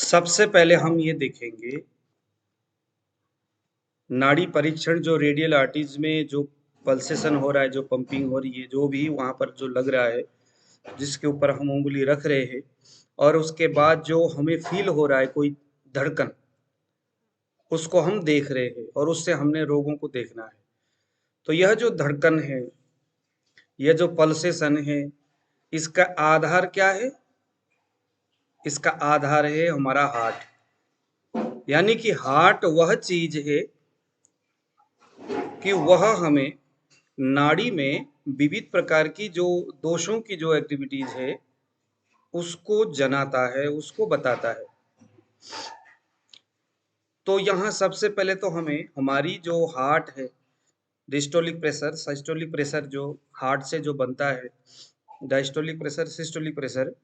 सबसे पहले हम ये देखेंगे नाड़ी परीक्षण, जो रेडियल आर्टरीज में जो पल्सेशन हो रहा है, जो पंपिंग हो रही है, जो भी वहां पर जो लग रहा है, जिसके ऊपर हम उंगली रख रहे हैं, और उसके बाद जो हमें फील हो रहा है कोई धड़कन, उसको हम देख रहे हैं और उससे हमने रोगों को देखना है। तो यह जो धड़कन है, यह जो पल्सेशन है, इसका आधार क्या है? इसका आधार है हमारा हार्ट। यानी कि हार्ट वह चीज है कि वह हमें नाड़ी में विविध प्रकार की जो दोषों की जो एक्टिविटीज है उसको जनाता है, उसको बताता है। तो यहाँ सबसे पहले तो हमें हमारी जो हार्ट है, डिस्टोलिक प्रेशर, सिस्टोलिक प्रेशर जो हार्ट से जो बनता है, डायस्टोलिक प्रेशर, सिस्टोलिक प्रेशर,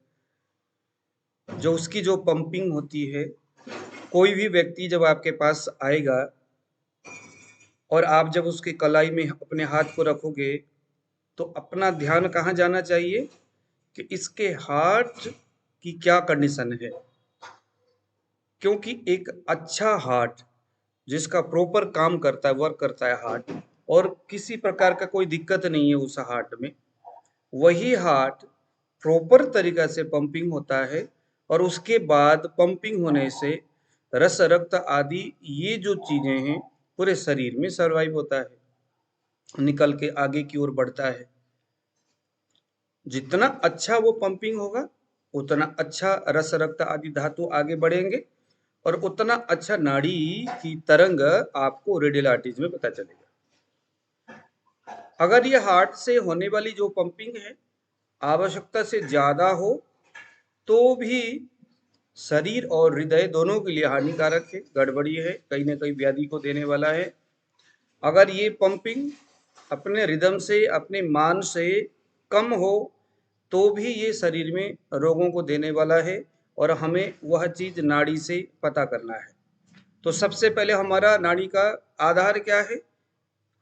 जो उसकी जो पंपिंग होती है, कोई भी व्यक्ति जब आपके पास आएगा और आप जब उसकी कलाई में अपने हाथ को रखोगे तो अपना ध्यान कहाँ जाना चाहिए कि इसके हार्ट की क्या कंडीशन है। क्योंकि एक अच्छा हार्ट जिसका प्रॉपर काम करता है, वर्क करता है हार्ट, और किसी प्रकार का कोई दिक्कत नहीं है उस हार्ट में, वही हार्ट प्रॉपर तरीका से पंपिंग होता है और उसके बाद पंपिंग होने से रस, रक्त आदि ये जो चीजें हैं पूरे शरीर में सर्वाइव होता है, निकल के आगे की ओर बढ़ता है। जितना अच्छा वो पंपिंग होगा उतना अच्छा रस, रक्त आदि धातु आगे बढ़ेंगे और उतना अच्छा नाड़ी की तरंग आपको रेडियल आर्टरीज में पता चलेगा। अगर ये हार्ट से होने वाली जो पंपिंग है आवश्यकता से ज्यादा हो तो भी शरीर और हृदय दोनों के लिए हानिकारक है, गड़बड़ी है, कहीं ना कहीं व्याधि को देने वाला है। अगर ये पंपिंग अपने रिदम से, अपने मान से कम हो तो भी ये शरीर में रोगों को देने वाला है और हमें वह चीज नाड़ी से पता करना है। तो सबसे पहले हमारा नाड़ी का आधार क्या है?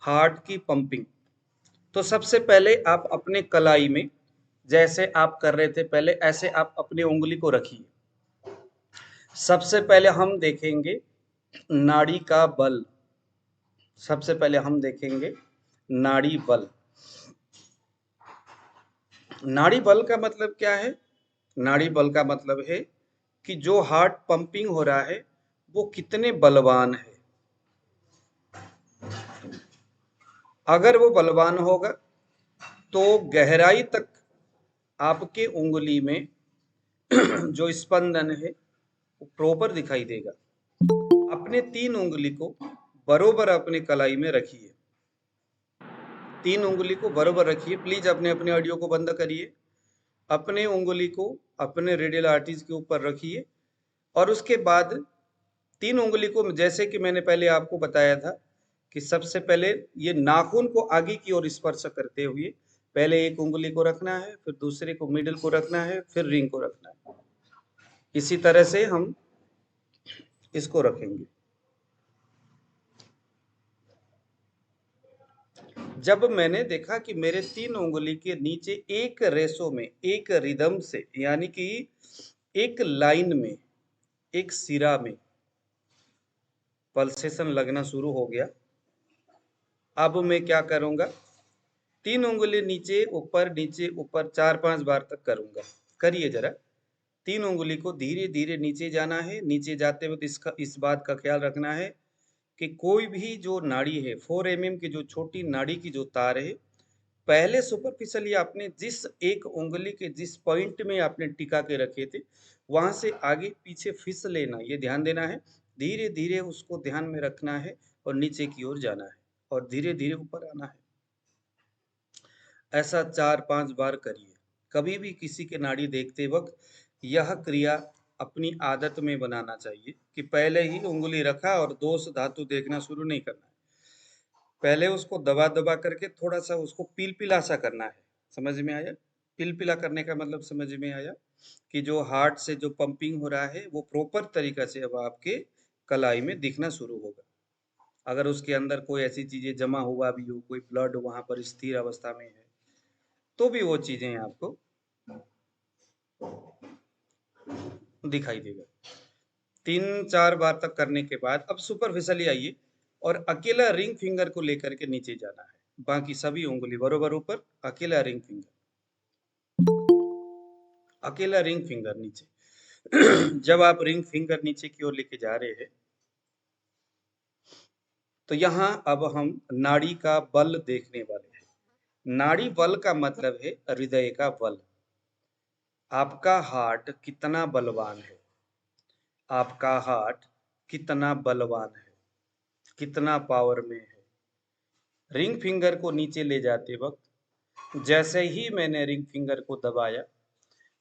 हार्ट की पंपिंग। तो सबसे पहले आप अपने कलाई में, जैसे आप कर रहे थे पहले, ऐसे आप अपनी उंगली को रखिए। सबसे पहले हम देखेंगे नाड़ी का बल। सबसे पहले हम देखेंगे नाड़ी बल। नाड़ी बल का मतलब क्या है? नाड़ी बल का मतलब है कि जो हार्ट पंपिंग हो रहा है वो कितने बलवान है। अगर वो बलवान होगा तो गहराई तक आपके उंगली में जो स्पंदन है वो प्रॉपर दिखाई देगा। अपने 3 उंगली को बरोबर अपने कलाई में रखिए। 3 उंगली को बरोबर रखिए। प्लीज अपने अपने ऑडियो को बंद करिए। अपने उंगली को अपने रेडियल आर्टरीज के ऊपर रखिए और उसके बाद 3 उंगली को, जैसे कि मैंने पहले आपको बताया था कि सबसे पहले ये नाखून को आगे की ओर स्पर्श करते हुए पहले एक उंगली को रखना है, फिर दूसरे को मिडिल को रखना है, फिर रिंग को रखना है। इसी तरह से हम इसको रखेंगे। जब मैंने देखा कि मेरे 3 उंगली के नीचे एक रेशो में, एक रिदम से, यानी कि एक लाइन में, एक सिरा में पल्सेशन लगना शुरू हो गया। अब मैं क्या करूंगा? 3 उंगली नीचे ऊपर, नीचे ऊपर 4-5 बार तक करूंगा। करिए जरा। 3 उंगली को धीरे धीरे नीचे जाना है। नीचे जाते वक्त इसका, इस बात का ख्याल रखना है कि कोई भी जो नाड़ी है, 4 mm की जो छोटी नाड़ी की जो तार है, पहले सुपरफिशियली आपने जिस एक उंगली के जिस पॉइंट में आपने टिका के रखे थे वहां से आगे पीछे फिस लेना, ये ध्यान देना है। धीरे धीरे उसको ध्यान में रखना है और नीचे की ओर जाना है और धीरे धीरे ऊपर आना है। ऐसा 4-5 बार करिए। कभी भी किसी के नाड़ी देखते वक्त यह क्रिया अपनी आदत में बनाना चाहिए कि पहले ही उंगली रखा और दोष धातु देखना शुरू नहीं करना है। पहले उसको दबा दबा करके थोड़ा सा उसको पिलपिला सा करना है। समझ में आया? पिलपिला करने का मतलब समझ में आया कि जो हार्ट से जो पंपिंग हो रहा है वो प्रॉपर तरीका से अब आपके कलाई में दिखना शुरू होगा। अगर उसके अंदर कोई ऐसी चीजें जमा हुआ भी हो, कोई ब्लड वहां पर स्थिर अवस्था में है, तो भी वो चीजें आपको दिखाई देगा। 3-4 बार तक करने के बाद अब सुपरफिशियली आइए और अकेला रिंग फिंगर को लेकर के नीचे जाना है, बाकी सभी उंगली बरोबर ऊपर, अकेला रिंग फिंगर, अकेला रिंग फिंगर नीचे। जब आप रिंग फिंगर नीचे की ओर लेके जा रहे हैं तो यहाँ अब हम नाड़ी का बल देखने वाले हैं। नाड़ी बल का मतलब है हृदय का बल। आपका हार्ट कितना बलवान है, आपका हार्ट कितना बलवान है, कितना पावर में है। रिंग फिंगर को नीचे ले जाते वक्त जैसे ही मैंने रिंग फिंगर को दबाया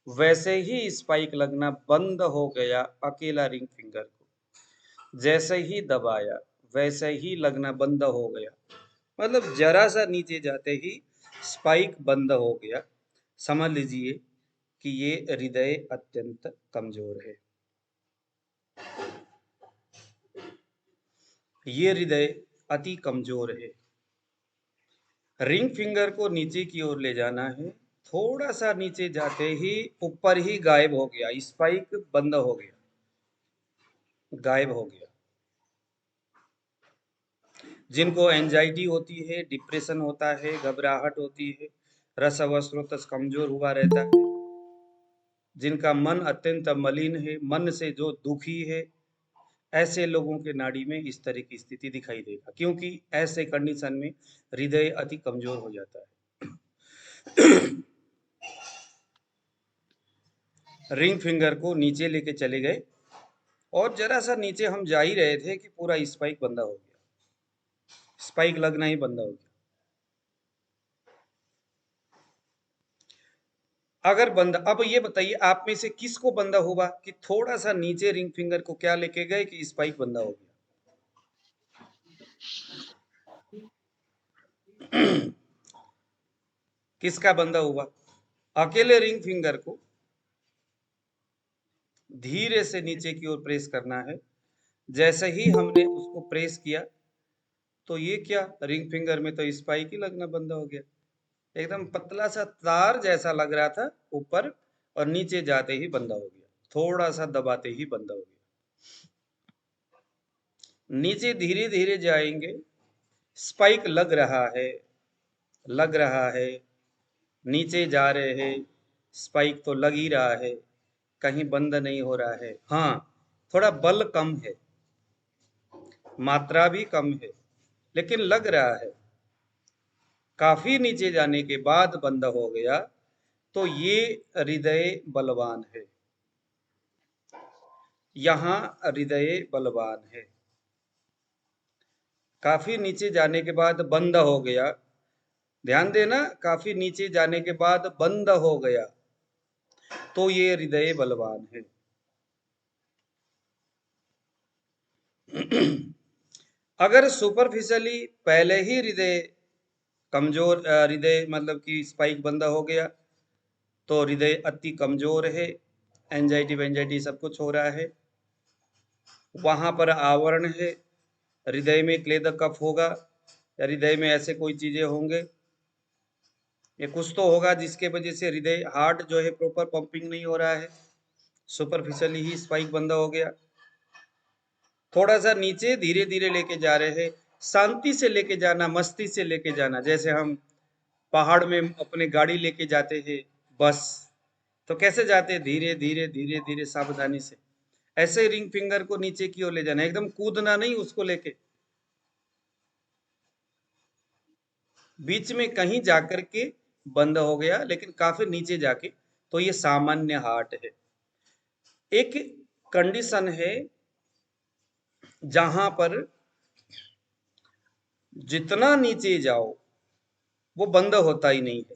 वैसे ही स्पाइक लगना बंद हो गया। अकेला रिंग फिंगर को जैसे ही दबाया वैसे ही लगना बंद हो गया, मतलब जरा सा नीचे जाते ही स्पाइक बंद हो गया। समझ लीजिए कि ये हृदय अत्यंत कमजोर है, ये हृदय अति कमजोर है। रिंग फिंगर को नीचे की ओर ले जाना है, थोड़ा सा नीचे जाते ही ऊपर ही गायब हो गया, स्पाइक बंद हो गया, गायब हो गया। जिनको एंजाइटी होती है, डिप्रेशन होता है, घबराहट होती है, रस अवस्रोत कमजोर हुआ रहता है, जिनका मन अत्यंत मलिन है, मन से जो दुखी है, ऐसे लोगों के नाड़ी में इस तरह की स्थिति दिखाई देगा, क्योंकि ऐसे कंडीशन में हृदय अति कमजोर हो जाता है। रिंग फिंगर को नीचे लेके चले गए और जरा सा नीचे हम जा ही रहे थे कि पूरा स्पाइक बंद हो गया, स्पाइक लगना ही बंद हो गया। अगर बंद, अब ये बताइए आप में से किसको बंद हुआ कि थोड़ा सा नीचे रिंग फिंगर को क्या लेके गए कि स्पाइक बंद हो गया? किसका बंद हुआ? अकेले रिंग फिंगर को धीरे से नीचे की ओर प्रेस करना है। जैसे ही हमने उसको प्रेस किया तो ये क्या, रिंग फिंगर में तो स्पाइक ही लगना बंद हो गया। एकदम पतला सा तार जैसा लग रहा था ऊपर, और नीचे जाते ही बंद हो गया, थोड़ा सा दबाते ही बंद हो गया। नीचे धीरे धीरे जाएंगे, स्पाइक लग रहा है, लग रहा है, नीचे जा रहे हैं, स्पाइक तो लग ही रहा है, कहीं बंद नहीं हो रहा है। हाँ, थोड़ा बल कम है, मात्रा भी कम है, लेकिन लग रहा है। काफी नीचे जाने के बाद बंद हो गया तो ये हृदय बलवान है, यहाँ हृदय बलवान है। काफी नीचे जाने के बाद बंद हो गया, ध्यान देना, काफी नीचे जाने के बाद बंद हो गया तो ये हृदय बलवान है। अगर सुपरफिशियली पहले ही हृदय कमजोर, हृदय मतलब कि स्पाइक बंद हो गया तो हृदय अति कमजोर है, एंजाइटी वेंजाइटी सब कुछ हो रहा है, वहां पर आवरण है, हृदय में क्लेद कफ होगा, हृदय में ऐसे कोई चीजें होंगे, ये कुछ तो होगा जिसके वजह से हृदय, हार्ट जो है प्रॉपर पंपिंग नहीं हो रहा है, सुपरफिशियली ही स्पाइक बंद हो गया। थोड़ा सा नीचे धीरे धीरे लेके जा रहे हैं, शांति से लेके जाना, मस्ती से लेके जाना। जैसे हम पहाड़ में अपने गाड़ी लेके जाते हैं, बस, तो कैसे जाते हैं, धीरे धीरे धीरे धीरे सावधानी से। ऐसे रिंग फिंगर को नीचे की ओर ले जाना, एकदम कूदना नहीं उसको लेके, बीच में कहीं जाकर के बंद हो गया, लेकिन काफी नीचे जाके, तो ये सामान्य हार्ट है। एक कंडीशन है जहां पर जितना नीचे जाओ वो बंद होता ही नहीं है।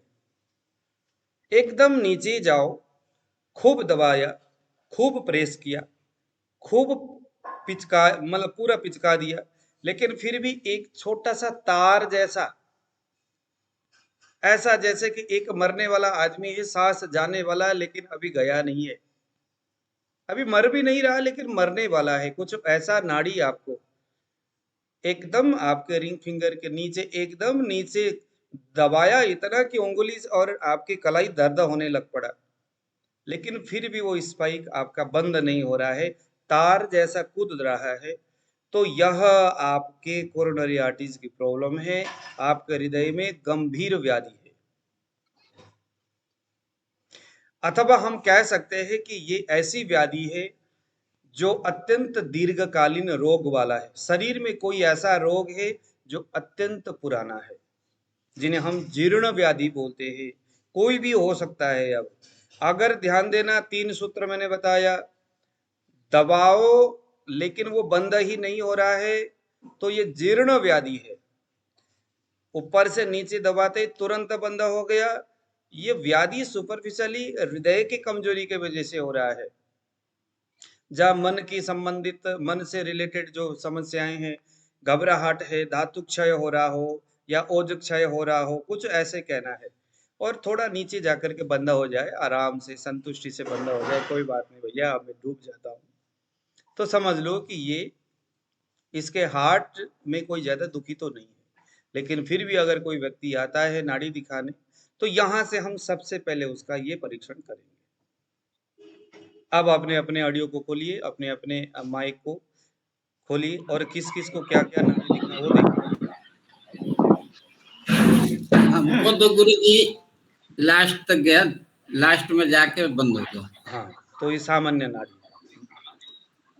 एकदम नीचे जाओ, खूब दबाया, खूब प्रेस किया, खूब पिचका, मतलब पूरा पिचका दिया, लेकिन फिर भी एक छोटा सा तार जैसा, ऐसा जैसे कि एक मरने वाला आदमी है, सांस जाने वाला है लेकिन अभी गया नहीं है, अभी मर भी नहीं रहा लेकिन मरने वाला है, कुछ ऐसा नाड़ी आपको एकदम आपके रिंग फिंगर के नीचे, एकदम नीचे दबाया इतना कि उंगली और आपकी कलाई दर्द होने लग पड़ा, लेकिन फिर भी वो स्पाइक आपका बंद नहीं हो रहा है। तार जैसा कूद रहा है, तो यह आपके कोरोनरी आर्टरीज की प्रॉब्लम है, आपके हृदय में गंभीर व्याधि है। अथवा हम कह सकते हैं कि ये ऐसी व्याधि है जो अत्यंत दीर्घकालीन रोग वाला है। शरीर में कोई ऐसा रोग है जो अत्यंत पुराना है, जिन्हें हम जीर्ण व्याधि बोलते हैं। कोई भी हो सकता है। अब अगर ध्यान देना, 3 सूत्र मैंने बताया, दबाओ लेकिन वो बंद ही नहीं हो रहा है, तो ये जीर्ण व्याधि है। ऊपर से नीचे दबाते ही तुरंत बंद हो गया, ये व्याधि सुपरफिशियली हृदय की कमजोरी के वजह से हो रहा है। जहाँ मन की संबंधित, मन से रिलेटेड जो समस्याएं हैं, घबराहट है, धातु क्षय हो रहा हो या ओज क्षय हो रहा हो, कुछ ऐसे कहना है। और थोड़ा नीचे जाकर के बंदा हो जाए, आराम से संतुष्टि से बंदा हो जाए, कोई बात नहीं भैया मैं डूब जाता हूँ, तो समझ लो कि ये इसके हार्ट में कोई ज्यादा दुखी तो नहीं है। लेकिन फिर भी अगर कोई व्यक्ति आता है नाड़ी दिखाने, तो यहाँ से हम सबसे पहले उसका ये परीक्षण करेंगे। अब अपने अपने ऑडियो को खोलिए, अपने अपने माइक को खोलिए और किस किस को क्या क्या नाड़ी दिखना वो देखिए। वो तो गुरु जी लास्ट तक गया, लास्ट में जाके बंद हो गया। हाँ, तो ये सामान्य नाड़ी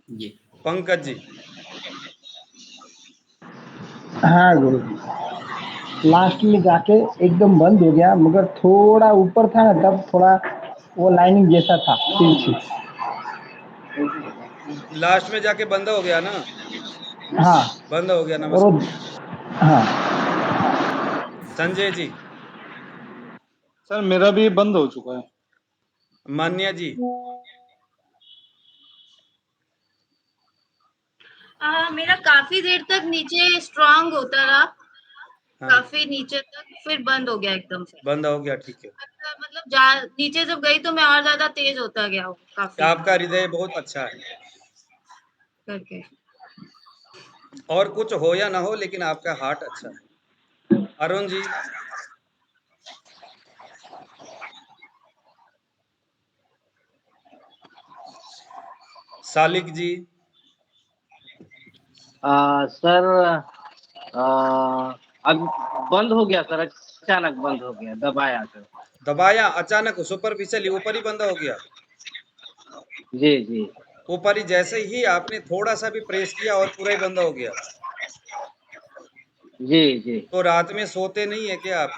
जी। पंकज जी। हाँ गुरु जी, लास्ट में जाके एकदम बंद हो गया, मगर थोड़ा ऊपर था ना, तब थोड़ा वो लाइनिंग जैसा था तिरछी। लास्ट में जाके बंद हो गया ना? हाँ बंद हो गया। और नमस्कार। हाँ संजय जी। सर मेरा भी बंद हो चुका है। मान्या जी। मेरा काफी देर तक नीचे स्ट्रांग होता रहा, हाँ, काफी नीचे तक, फिर बंद हो गया एकदम से। बंद हो गया, ठीक है। मतलब नीचे जब गई तो मैं और ज्यादा तेज होता गया हूँ काफी आपका हृदय बहुत अच्छा है, करके। और कुछ हो या ना हो लेकिन आपका हार्ट अच्छा है। अरुण जी। सालिक जी। सर अब बंद हो गया सर, अचानक बंद हो गया, दबाया सर। दबाया अचानक, सुपरफिशियली ऊपर ही बंद हो गया। जी जी ऊपर ही जैसे ही आपने थोड़ा सा भी प्रेस किया और पूरा ही बंद हो गया। जी जी। तो रात में सोते नहीं है क्या आप?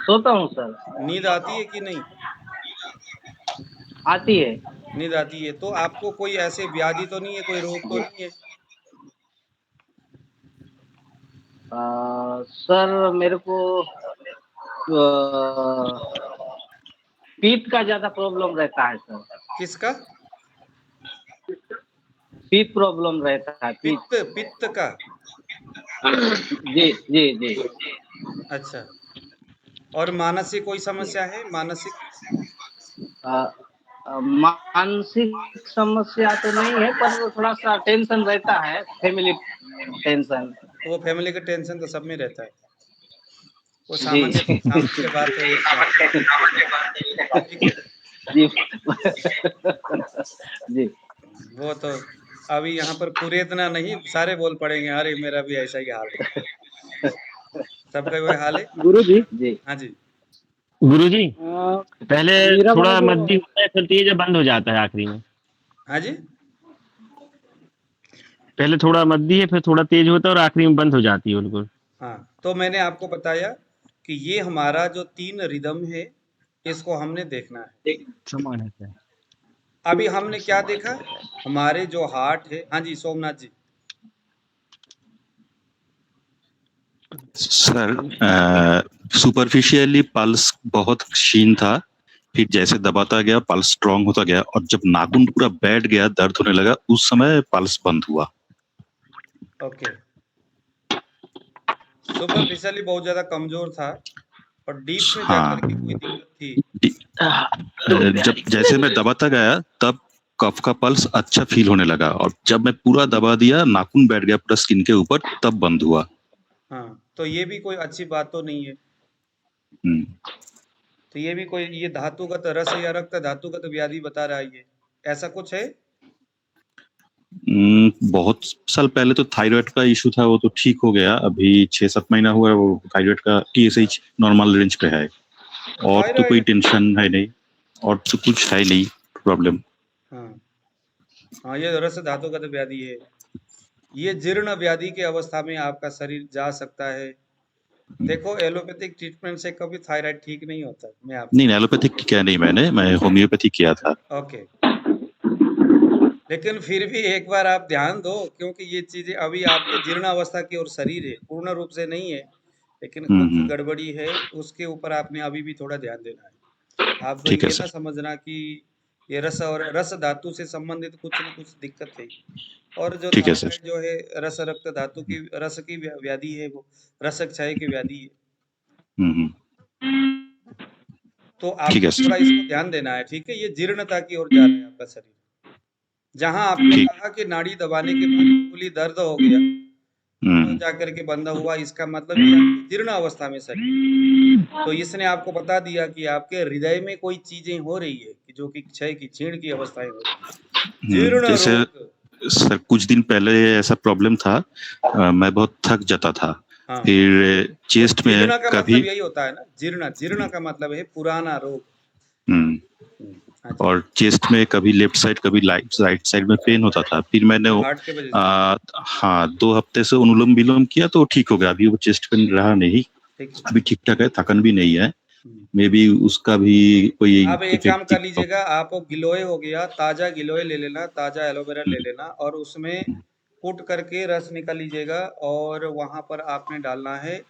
सोता हूँ सर। नींद आती है कि नहीं? आती है। नींद आती है। तो आपको कोई ऐसे व्याधि तो नहीं है, कोई रोग तो जी। नहीं है? सर मेरे को पीत का ज्यादा प्रॉब्लम रहता है सर। किसका? पीत प्रॉब्लम रहता है, पीत। पित्त, पित्त का? जी जी जी। अच्छा। और मानसिक कोई समस्या है? मानसिक? मानसिक समस्या तो नहीं है, पर थोड़ा सा टेंशन रहता है, फैमिली टेंशन। वो फैमिली का टेंशन तो सब में रहता है, वो जी सामान्य सामान्य बात है, एक बात है, ठीक है। जी जी। वो तो अभी यहाँ पर पूरे इतना नहीं, सारे बोल पड़ेंगे अरे मेरा भी ऐसा ही हाल है, सबका वही हाल है। गुरु जी। जी हाँ जी। गुरुजी, पहले थोड़ा मध्य होता है फिर तेज बंद हो जाता है आखिरी में। हाँ जी। पहले थोड़ा मध्य है, फिर थोड़ा तेज होता है और आखिरी में बंद हो जाती है बिल्कुल। हाँ, तो मैंने आपको बताया कि ये हमारा जो 3 रिदम है, इसको हमने देखना है। समान है। अभी हमने क्या देखा? हमारे जो हार्ट है। हाँ जी सोमनाथ जी। सर सुपरफिशियली पल्स बहुत क्षीण था, फिर जैसे दबाता गया पल्स स्ट्रांग होता गया, और जब नाखून पूरा बैठ गया, दर्द होने लगा, उस समय पल्स बंद हुआ। ओके। सुपरफिशियली बहुत ज्यादा कमजोर था और डीप में जाकर के कोई दिक्कत थी। जब जैसे मैं दबाता गया तब कफ का पल्स अच्छा फील होने लगा, और जब मैं पूरा दबा दिया, नाखून बैठ गया पूरा स्किन के ऊपर, तब बंद हुआ। हाँ, तो ये भी कोई अच्छी बात तो नहीं है। तो ये भी कोई ये धातुगत रस या रक्त धातुगत व्याधि बता रहा है ये, ऐसा कुछ है? बहुत साल पहले तो थायराइड का इशू था, वो तो ठीक हो गया। अभी 6-7 महीना हुआ है, वो थायराइड का TSH नॉर्मल रेंज पे है, और तो कोई थायराइड, टेंशन है नहीं, और तो कुछ है नहीं प्रॉब्लम। हाँ हाँ, ये रस धातुगत व्याधि है। ये जीर्ण व्याधि की अवस्था में आपका शरीर जा सकता है। देखो एलोपैथिक ट्रीटमेंट से कभी थायराइड ठीक नहीं होता, मैं आपको नहीं, एलोपैथिक किया नहीं मैं होम्योपैथी किया था। ओके, लेकिन फिर भी एक बार आप ध्यान दो, क्योंकि ये चीजें अभी आपके जीर्ण अवस्था की ओर शरीर है, पूर्ण रूप से नहीं है, लेकिन कुछ गड़बड़ी है, उसके ऊपर आपने अभी भी थोड़ा ध्यान देना है। आप ठीक है ये ना सर। समझना कि ये रस और रस धातु से संबंधित कुछ न कुछ दिक्कत है। और जो ठीक है सर। थायराइड जो है रस रक्त धातु की रस की व्याधि है, वो रस क्षय की व्याधि है। हम्म, तो ठीक आपको है सर। थोड़ा इसको ध्यान देना है, ठीक है? ये जीर्णता की ओर जा रहा है आपका शरीर। जहां आपने ठीक। कहा कि नाड़ी दबाने के बाद अंगुली दर्द हो गया, तो हम्म, जाकर के बंद हुआ, इसका मतलब ये आपकी जीर्ण अवस्था में शरीर। तो इसने आपको बता दिया कि आपके हृदय में कोई चीजें हो रही है कि जो कि क्षय की क्षीण की अवस्थाएं हो रही है। जीर्ण जैसे रोग, सर कुछ दिन पहले ऐसा प्रॉब्लम था, मैं बहुत थक जाता था, हाँ, फिर तो चेस्ट में जीर्ण का कभी मतलब यही होता है ना, जीर्ण, जीर्ण का मतलब है पुराना रोग। हम्म, हाँ जी, और चेस्ट में कभी लेफ्ट साइड कभी राइट साइड में पेन होता था। फिर मैंने हार्ट के वजह से, हाँ 2 हफ्ते से अनुलोम विलोम किया तो ठीक हो गया। अभी वो चेस्ट पेन रहा नहीं, ठीक है। अभी ठीक ठाक है, थकन भी नहीं है। हम्म। मे बी उसका भी कोई आप एक काम इफेक्ट कर लीजिएगा, आप गिलोय हो गया, ताजा गिलोय ले लेना, ताजा एलोवेरा ले लेना, और उसमें कूट करके रस निकाल लीजिएगा, और वहां पर आपने डालना है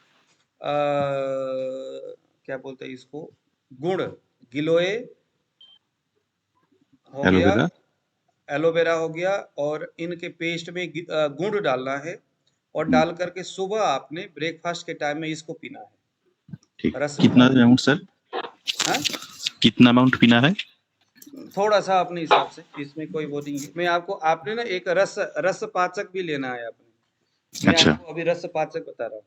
क्या बोलते हैं इसको, गुड़। गिलोय हो गया, एलोवेरा। एलोवेरा हो गया, और इनके पेस्ट में गुड़ डालना है, और डाल करके सुबह आपने ब्रेकफास्ट के टाइम में इसको पीना है, ठीक, रस कितना निकाल। Amount sir? हाँ, कितना अमाउंट पीना है? थोड़ा सा अपने हिसाब से, इसमें कोई वो नहीं है। मैं आपको, आपने ना एक रस रस पाचक भी लेना है आपने, मैं अच्छा आपको अभी रस पाचक बता रहा हूँ,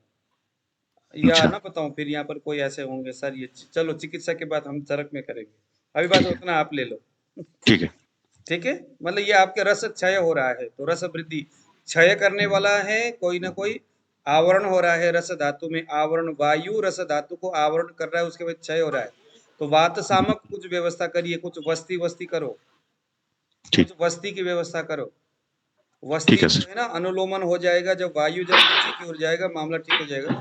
या अच्छा। ना बताऊं फिर यहाँ पर कोई ऐसे होंगे सर ये चलो चिकित्सा के बाद हम चरक में करेंगे, अभी बात ठीक है उतना आप ले लो। ठीक है। ठीक है, मतलब ये आपके रस क्षय हो रहा है, तो रस वृद्धि क्षय करने वाला है, कोई ना कोई आवरण हो रहा है रस धातु में, आवरण, वायु रस धातु को आवरण कर रहा है, उसके बाद क्षय हो रहा है। तो वात सामक कुछ व्यवस्था करिए, कुछ वस्ती वस्ती करो, ठीक। कुछ वस्ती की व्यवस्था करो। वस्ती ठीक है जो सर। है ना, अनुलोमन हो जाएगा, जब वायु जब नीचे की ओर जाएगा मामला ठीक हो जाएगा।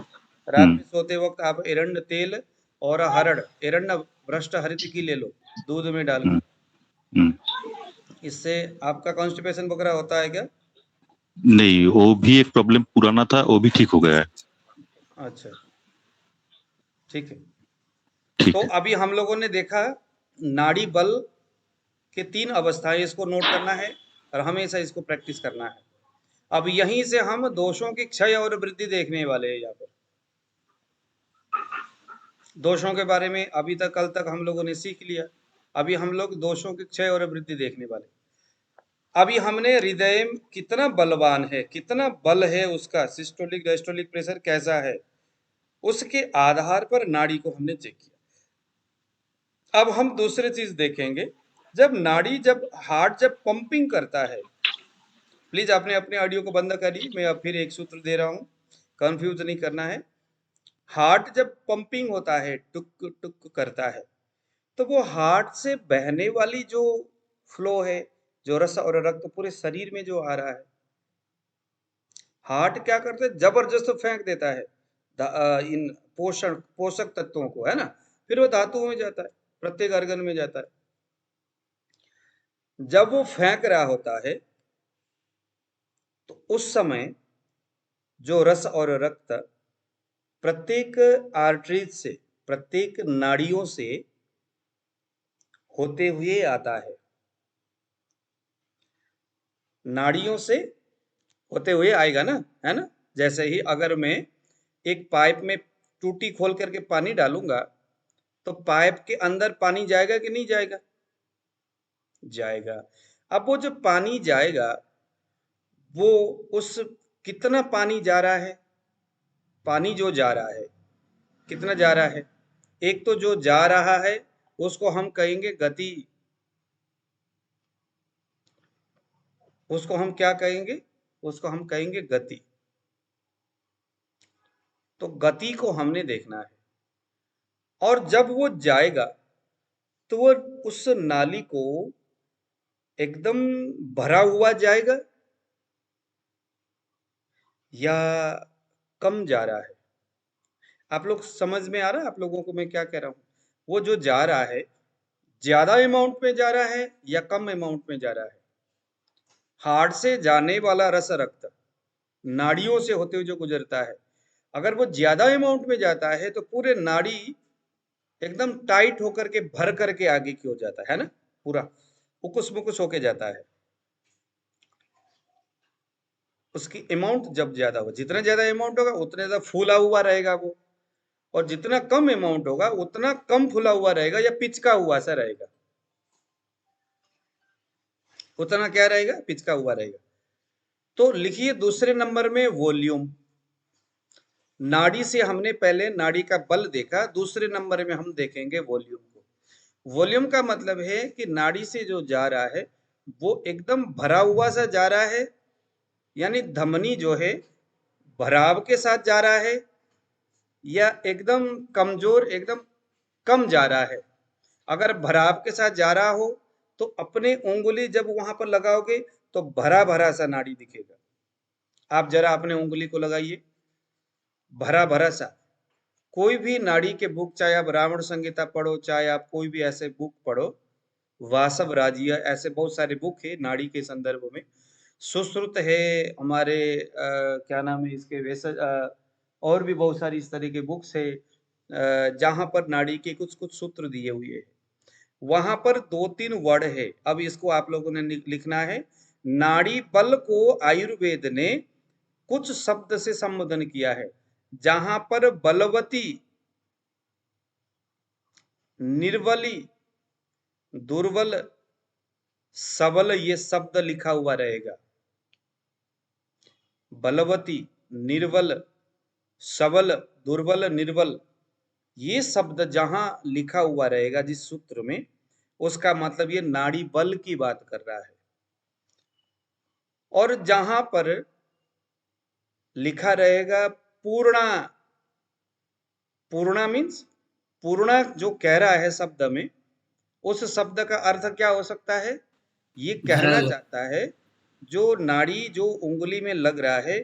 रात हम्म में सोते वक्त आप एरंड तेल और हरड़, एरंड भ्रष्ट हरित की ले लो दूध में डाल हम्म के, हम्म। इससे आपका कॉन्स्टिपेशन वगैरह होता है क्या? नहीं, वो भी एक प्रॉब्लम पुराना था, वो भी ठीक हो गया है। अच्छा, ठीक है। ठीक तो है। अभी हम लोगों ने देखा नाड़ी बल के 3 अवस्थाएं, इसको नोट करना है और हमेशा इसको प्रैक्टिस करना है। अब यहीं से हम दोषों की क्षय और वृद्धि देखने वाले हैं। यहाँ पर दोषों के बारे में अभी तक कल तक हम लोगों ने सीख लिया, अभी हम लोग दोषों की क्षय और वृद्धि देखने वाले। अभी हमने हृदय कितना बलवान है, कितना बल है उसका, सिस्टोलिक डायस्टोलिक प्रेशर कैसा है, उसके आधार पर नाड़ी को हमने चेक किया। अब हम दूसरी चीज देखेंगे, जब नाड़ी, जब हार्ट जब पंपिंग करता है, प्लीज आपने अपने ऑडियो को बंद करिए, मैं अब फिर एक सूत्र दे रहा हूं, कंफ्यूज नहीं करना है। हार्ट जब पंपिंग होता है, टुक टुक करता है, तो वो हार्ट से बहने वाली जो फ्लो है, जो रस और रक्त पूरे शरीर में जो आ रहा है, हार्ट क्या करता है, जबरदस्त फेंक देता है इन पोषक तत्वों को, है ना, फिर वो धातुओं में जाता है, प्रत्येक अर्गन में जाता है। जब वो फेंक रहा होता है तो उस समय जो रस और रक्त प्रत्येक आर्टरीज से, प्रत्येक नाड़ियों से होते हुए आता है, नाड़ियों से होते हुए आएगा ना, है ना। जैसे ही अगर मैं एक पाइप में टूटी खोल करके पानी डालूंगा, तो पाइप के अंदर पानी जाएगा कि नहीं जाएगा? जाएगा। अब वो जो पानी जाएगा, वो उस कितना पानी जा रहा है, पानी जो जा रहा है कितना जा रहा है, एक तो जो जा रहा है उसको हम कहेंगे गति, उसको हम क्या कहेंगे, उसको हम कहेंगे गति। तो गति को हमने देखना है, और जब वो जाएगा तो वो उस नाली को एकदम भरा हुआ जाएगा या कम जा रहा है। आप लोग समझ में आ रहा है आप लोगों को मैं क्या कह रहा हूं? वो जो जा रहा है ज्यादा अमाउंट में जा रहा है या कम अमाउंट में जा रहा है? हार्ट से जाने वाला रस रक्त नाड़ियों से होते हुए जो गुजरता है, अगर वो ज्यादा अमाउंट में जाता है तो पूरे नाड़ी एकदम टाइट होकर के भर करके आगे की हो जाता है ना, पूरा उकुस मुकुस होके जाता है। उसकी अमाउंट जब ज्यादा हो, जितना ज्यादा अमाउंट होगा उतना ज्यादा फूला हुआ रहेगा वो, और जितना कम अमाउंट होगा उतना कम फूला हुआ रहेगा या पिचका हुआ सा रहेगा। उतना क्या रहेगा? पिचका हुआ रहेगा। तो लिखिए दूसरे नंबर में वॉल्यूम। नाड़ी से हमने पहले नाड़ी का बल देखा, दूसरे नंबर में हम देखेंगे वॉल्यूम को। वॉल्यूम का मतलब है कि नाड़ी से जो जा रहा है वो एकदम भरा हुआ सा जा रहा है, यानी धमनी जो है भराव के साथ जा रहा है, या एकदम कमजोर एकदम कम जा रहा है। अगर भराव के साथ जा रहा हो तो अपने उंगली जब वहां पर लगाओगे तो भरा भरा सा नाड़ी दिखेगा। आप जरा अपने उंगली को लगाइए, भरा भरा सा। कोई भी नाड़ी के बुक, चाहे आप रावण संहिता पढ़ो, चाहे आप कोई भी ऐसे बुक पढ़ो, वासव राजिया, ऐसे बहुत सारे बुक है नाड़ी के संदर्भ में। सुश्रुत है हमारे, क्या नाम है इसके, वैसे और भी बहुत सारी इस तरह के बुक्स है जहां पर नाड़ी के कुछ कुछ सूत्र दिए हुए हैं। वहां पर 2-3 वर्ड है, अब इसको आप लोगों ने लिखना है। नाड़ी बल को आयुर्वेद ने कुछ शब्द से संबोधन किया है, जहां पर बलवती, निर्बली, दुर्बल, सबल ये शब्द लिखा हुआ रहेगा। बलवती, निर्बल, सबल, दुर्बल, निर्बल, ये शब्द जहां लिखा हुआ रहेगा जिस सूत्र में, उसका मतलब ये नाड़ी बल की बात कर रहा है। और जहां पर लिखा रहेगा पूर्णा, पूर्णा मीन्स, पूर्णा जो कह रहा है शब्द में, उस शब्द का अर्थ क्या हो सकता है? ये भरा कहना हुआ। चाहता है जो नाड़ी जो उंगली में लग रहा है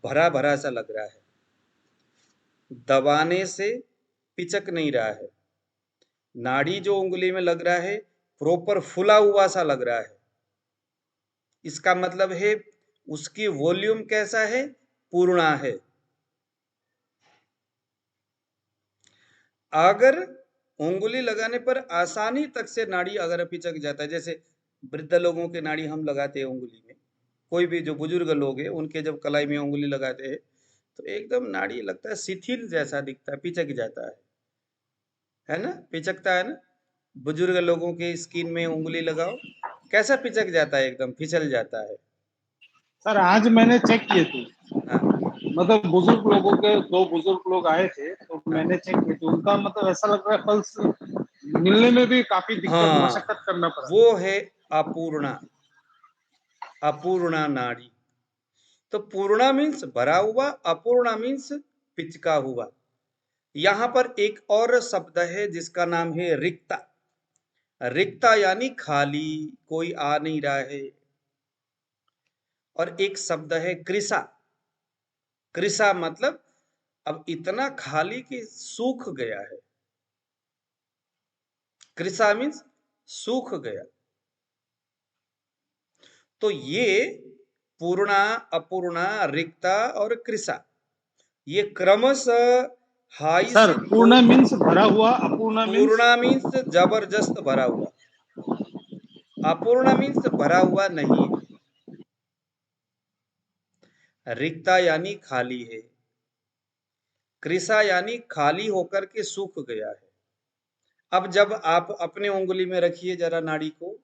भरा भरा सा लग रहा है, दबाने से पिचक नहीं रहा है। नाड़ी जो उंगली में लग रहा है प्रॉपर फुला हुआ सा लग रहा है। इसका मतलब है उसकी वॉल्यूम कैसा है? पूर्णा है। अगर उंगली लगाने पर आसानी तक से नाड़ी अगर पिचक जाता है, जैसे वृद्ध लोगों के नाड़ी हम लगाते हैं उंगली में, कोई भी जो बुजुर्ग लोग हैं उनके जब कलाई में उंगली लगाते हैं तो एकदम नाड़ी लगता है शिथिल जैसा दिखता है, पिचक जाता है ना, पिचकता है ना। बुजुर्ग लोगों के स्किन में उंगली लगाओ, कैसा पिचक जाता है, एकदम फिसल जाता है। सर आज मैंने चेक किए थे, हाँ मतलब बुजुर्ग लोगों के 2 बुजुर्ग लोग आए थे तो हाँ मैंने चेक किए थे, उनका मतलब ऐसा लग रहा है पल्स मिलने में भी काफी दिक्कत हाँ, मशक्कत करना पड़ा। वो है अपूर्णा, अपूर्णा नाड़ी। तो पूर्णा मीन्स भरा हुआ, अपूर्णा मीन्स पिचका हुआ। यहां पर एक और शब्द है जिसका नाम है रिक्ता। रिक्ता यानी खाली, कोई आ नहीं रहा है। और एक शब्द है कृसा। कृसा मतलब अब इतना खाली कि सूख गया है। कृसा मीन्स सूख गया। तो ये पूर्णा, अपूर्णा, रिक्ता और कृसा, ये क्रमशः हाई सर से पूर्ण मीन्स भरा हुआ, अपूर्ण मीन्स पूर्णा मीन्स जबरदस्त भरा हुआ, अपूर्ण मीन्स भरा हुआ नहीं है। रिक्ता यानी खाली है, कृसा यानी खाली होकर के सूख गया है। अब जब आप अपने उंगली में रखिए जरा नाड़ी को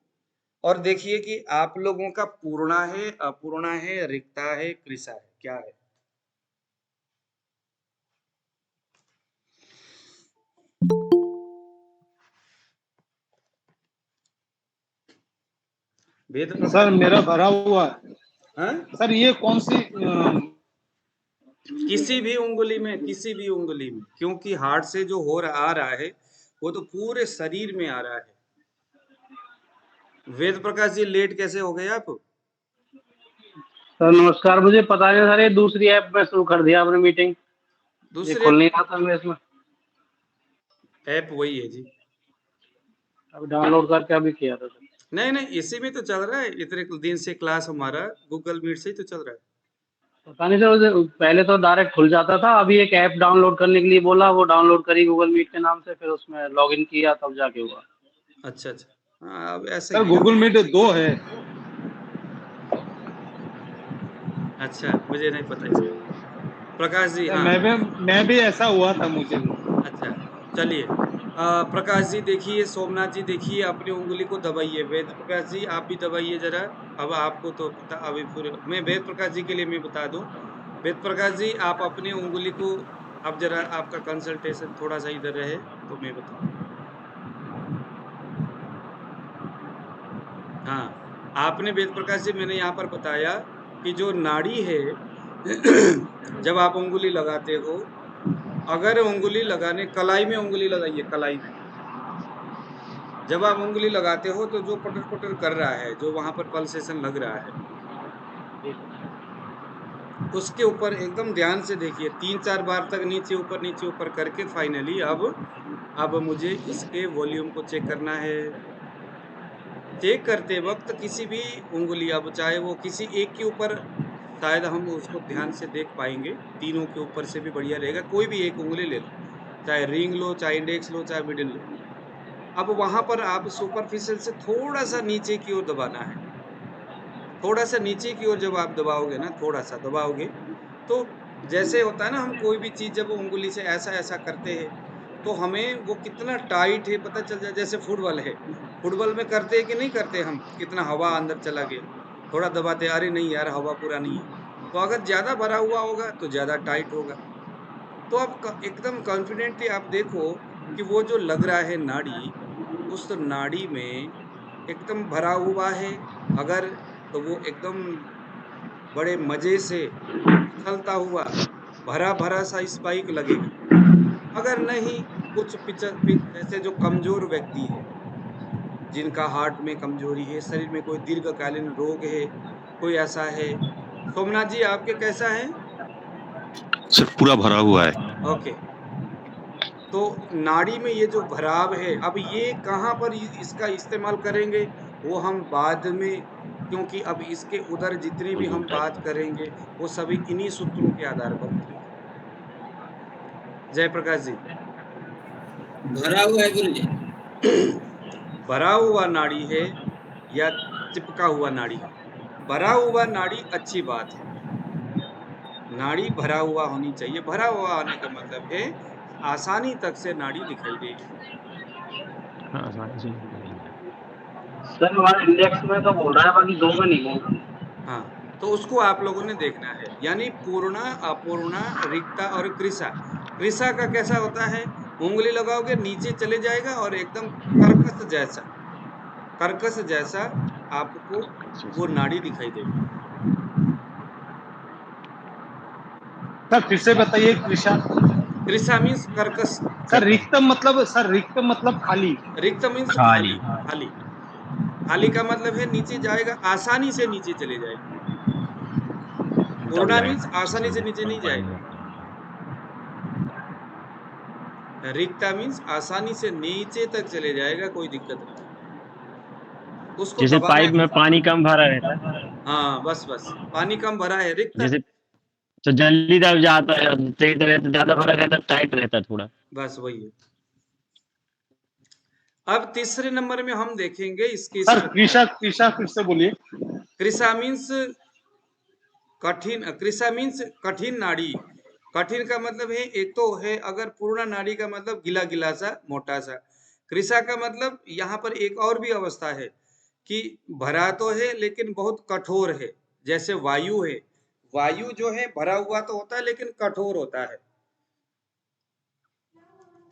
और देखिए कि आप लोगों का पूर्णा है, अपूर्णा है, रिक्ता है, कृसा है, क्या है? वेद सर प्रकाश मेरा भरा हुआ है। हाँ? सर ये कौन सी किसी भी उंगली में, क्योंकि हार्ट से जो आ रहा है वो तो पूरे शरीर में आ रहा है। वेद प्रकाश जी लेट कैसे हो गए आप? सर नमस्कार, मुझे पता नहीं सर, ये दूसरी ऐप में शुरू कर दिया आपने मीटिंग, ये दूसरे खुल नहीं रहा था मैं इसमें। ऐप वही है जी। अभी डाउनलोड करके अभी किया था सर। नहीं इसी में तो चल रहा है, इतने दिन से क्लास हमारा गूगल मीट से ही तो चल रहा है। पता नहीं सर, पहले तो डायरेक्ट खुल जाता था, अभी एक ऐप डाउनलोड करने के लिए बोला, वो डाउनलोड करी गूगल मीट के नाम से, फिर उसमें लॉगिन किया तब जाके हुआ। अच्छा हाँ, अब ऐसे सर ही है। गूगल मीट 2 है। अच्छा मुझे नहीं पता इसका। प्रकाश जी सर हाँ मैं भी ऐसा हुआ था मुझे भी। अच्छा चलिए। प्रकाश जी देखिए, सोमनाथ जी देखिए, अपनी उंगली को दबाइए। वेद प्रकाश जी आप भी दबाइए जरा। अब आपको तो पता, अभी फिर मैं वेद प्रकाश जी के लिए मैं बता दूं। वेद प्रकाश जी आप अपनी उंगली को, अब जरा आपका कंसंट्रेशन थोड़ा सा इधर रहे तो मैं बताऊं। हाँ आपने वेद प्रकाश जी, मैंने यहाँ पर बताया कि जो नाड़ी है जब आप उंगली लगाते हो, अगर उंगली लगाने, कलाई में उंगली लगाइए, कलाई में जब आप उंगली लगाते हो तो जो पटर पटर कर रहा है, जो वहां पर पल्सेशन लग रहा है, उसके ऊपर एकदम ध्यान से देखिए, 3-4 बार तक नीचे ऊपर करके फाइनली अब मुझे इसके वॉल्यूम को चेक करना है। चेक करते वक्त किसी भी उंगली, अब चाहे वो किसी एक के ऊपर, शायद हम उसको ध्यान से देख पाएंगे, तीनों के ऊपर से भी बढ़िया रहेगा। कोई भी एक उंगली ले लो, चाहे रिंग लो, चाहे इंडेक्स लो, चाहे मिडिल लो। अब वहां पर आप सुपरफिशियल से थोड़ा सा नीचे की ओर दबाना है। थोड़ा सा नीचे की ओर जब आप दबाओगे ना, थोड़ा सा दबाओगे, तो जैसे होता है ना, हम कोई भी चीज जब उंगली से ऐसा ऐसा करते हैं तो हमें वो कितना टाइट है पता चल जाए। जैसे फुटबॉल है, फुटबॉल में करते हैं कि नहीं करते हम, कितना हवा अंदर चला गया, थोड़ा दबाते, अरे नहीं यार हवा पूरा नहीं है। तो अगर ज्यादा भरा हुआ होगा तो ज्यादा टाइट होगा। तो आप एकदम कॉन्फिडेंटली आप देखो कि वो जो लग रहा है नाड़ी, उस नाड़ी में एकदम भरा हुआ है अगर, तो वो एकदम बड़े मजे से उछलता हुआ भरा भरा सा स्पाइक लगेगा। अगर नहीं, कुछ जैसे जो कमजोर व्यक्ति है, जिनका हार्ट में कमजोरी है, शरीर में कोई दीर्घकालीन रोग है, कोई ऐसा है। सोमनाथ जी आपके कैसा है? सर पूरा भरा हुआ है। ओके, तो नाड़ी में ये जो भराव है, अब ये कहाँ पर इसका इस्तेमाल करेंगे वो हम बाद में, क्योंकि अब इसके उधर जितनी भी हम बात करेंगे वो सभी इन्हीं सूत्रों के आधार पर करेंगे। जयप्रकाश जी भरा हुआ है गुरु जी। भरा हुआ नाड़ी है या चिपका हुआ नाड़ी है? भरा हुआ नाड़ी अच्छी बात है, नाड़ी भरा हुआ होनी चाहिए। भरा हुआ आने का मतलब है आसानी तक से नाड़ी दिखाई देगी। हाँ आसानी से निकल जाएगा। सर हमारे इंडेक्स में तो बोल रहा है, बाकी 2 में नहीं बोल रहा। हाँ, तो उसको आप लोगों ने देखना है, यानी पूर्णा, अपूर्णा, रिक्ता और कृसा। कृसा का कैसा होता है, उंगली लगाओगे नीचे चले जाएगा और एकदम कर्कश जैसा आपको वो नाड़ी दिखाई देगी। सर फिर से बताइए कृषा। कृसा मीन्स कर्कश। सर रिक्त मतलब खाली। रिक्त मीन्स खाली, खाली। खाली। खाली का मतलब है नीचे जाएगा, आसानी से नीचे चले जाएगा। दब पूर्णा मीन्स जाएगा आसानी से नीचे दब नहीं पाएंगे। जाएगा। रिक्ता मीन्स आसानी से नीचे तक चले जाएगा, कोई दिक्कत नहीं। उसको जैसे दबाना पाइप में है। पानी कम भरा रहता है, हाँ बस पानी कम भरा है, रिक्ता। जैसे तो जल्दी दब जाता है, तेज रहता, ज्यादा भरा रहता है, टाइट रहता है थोड़ा। बस वही है। अब तीसरे नंबर में हम देखेंगे इसकी सर कृषा फिर से बोलिए। कृषा मीन्स कठिन। कृषा मीन्स कठिन नाड़ी। कठिन का मतलब है, एक तो है अगर पूर्ण नाड़ी का मतलब गिला गिला सा मोटा सा। कृषा का मतलब यहाँ पर एक और भी अवस्था है कि भरा तो है लेकिन बहुत कठोर है, जैसे वायु है। वायु जो है भरा हुआ तो होता है लेकिन कठोर होता है।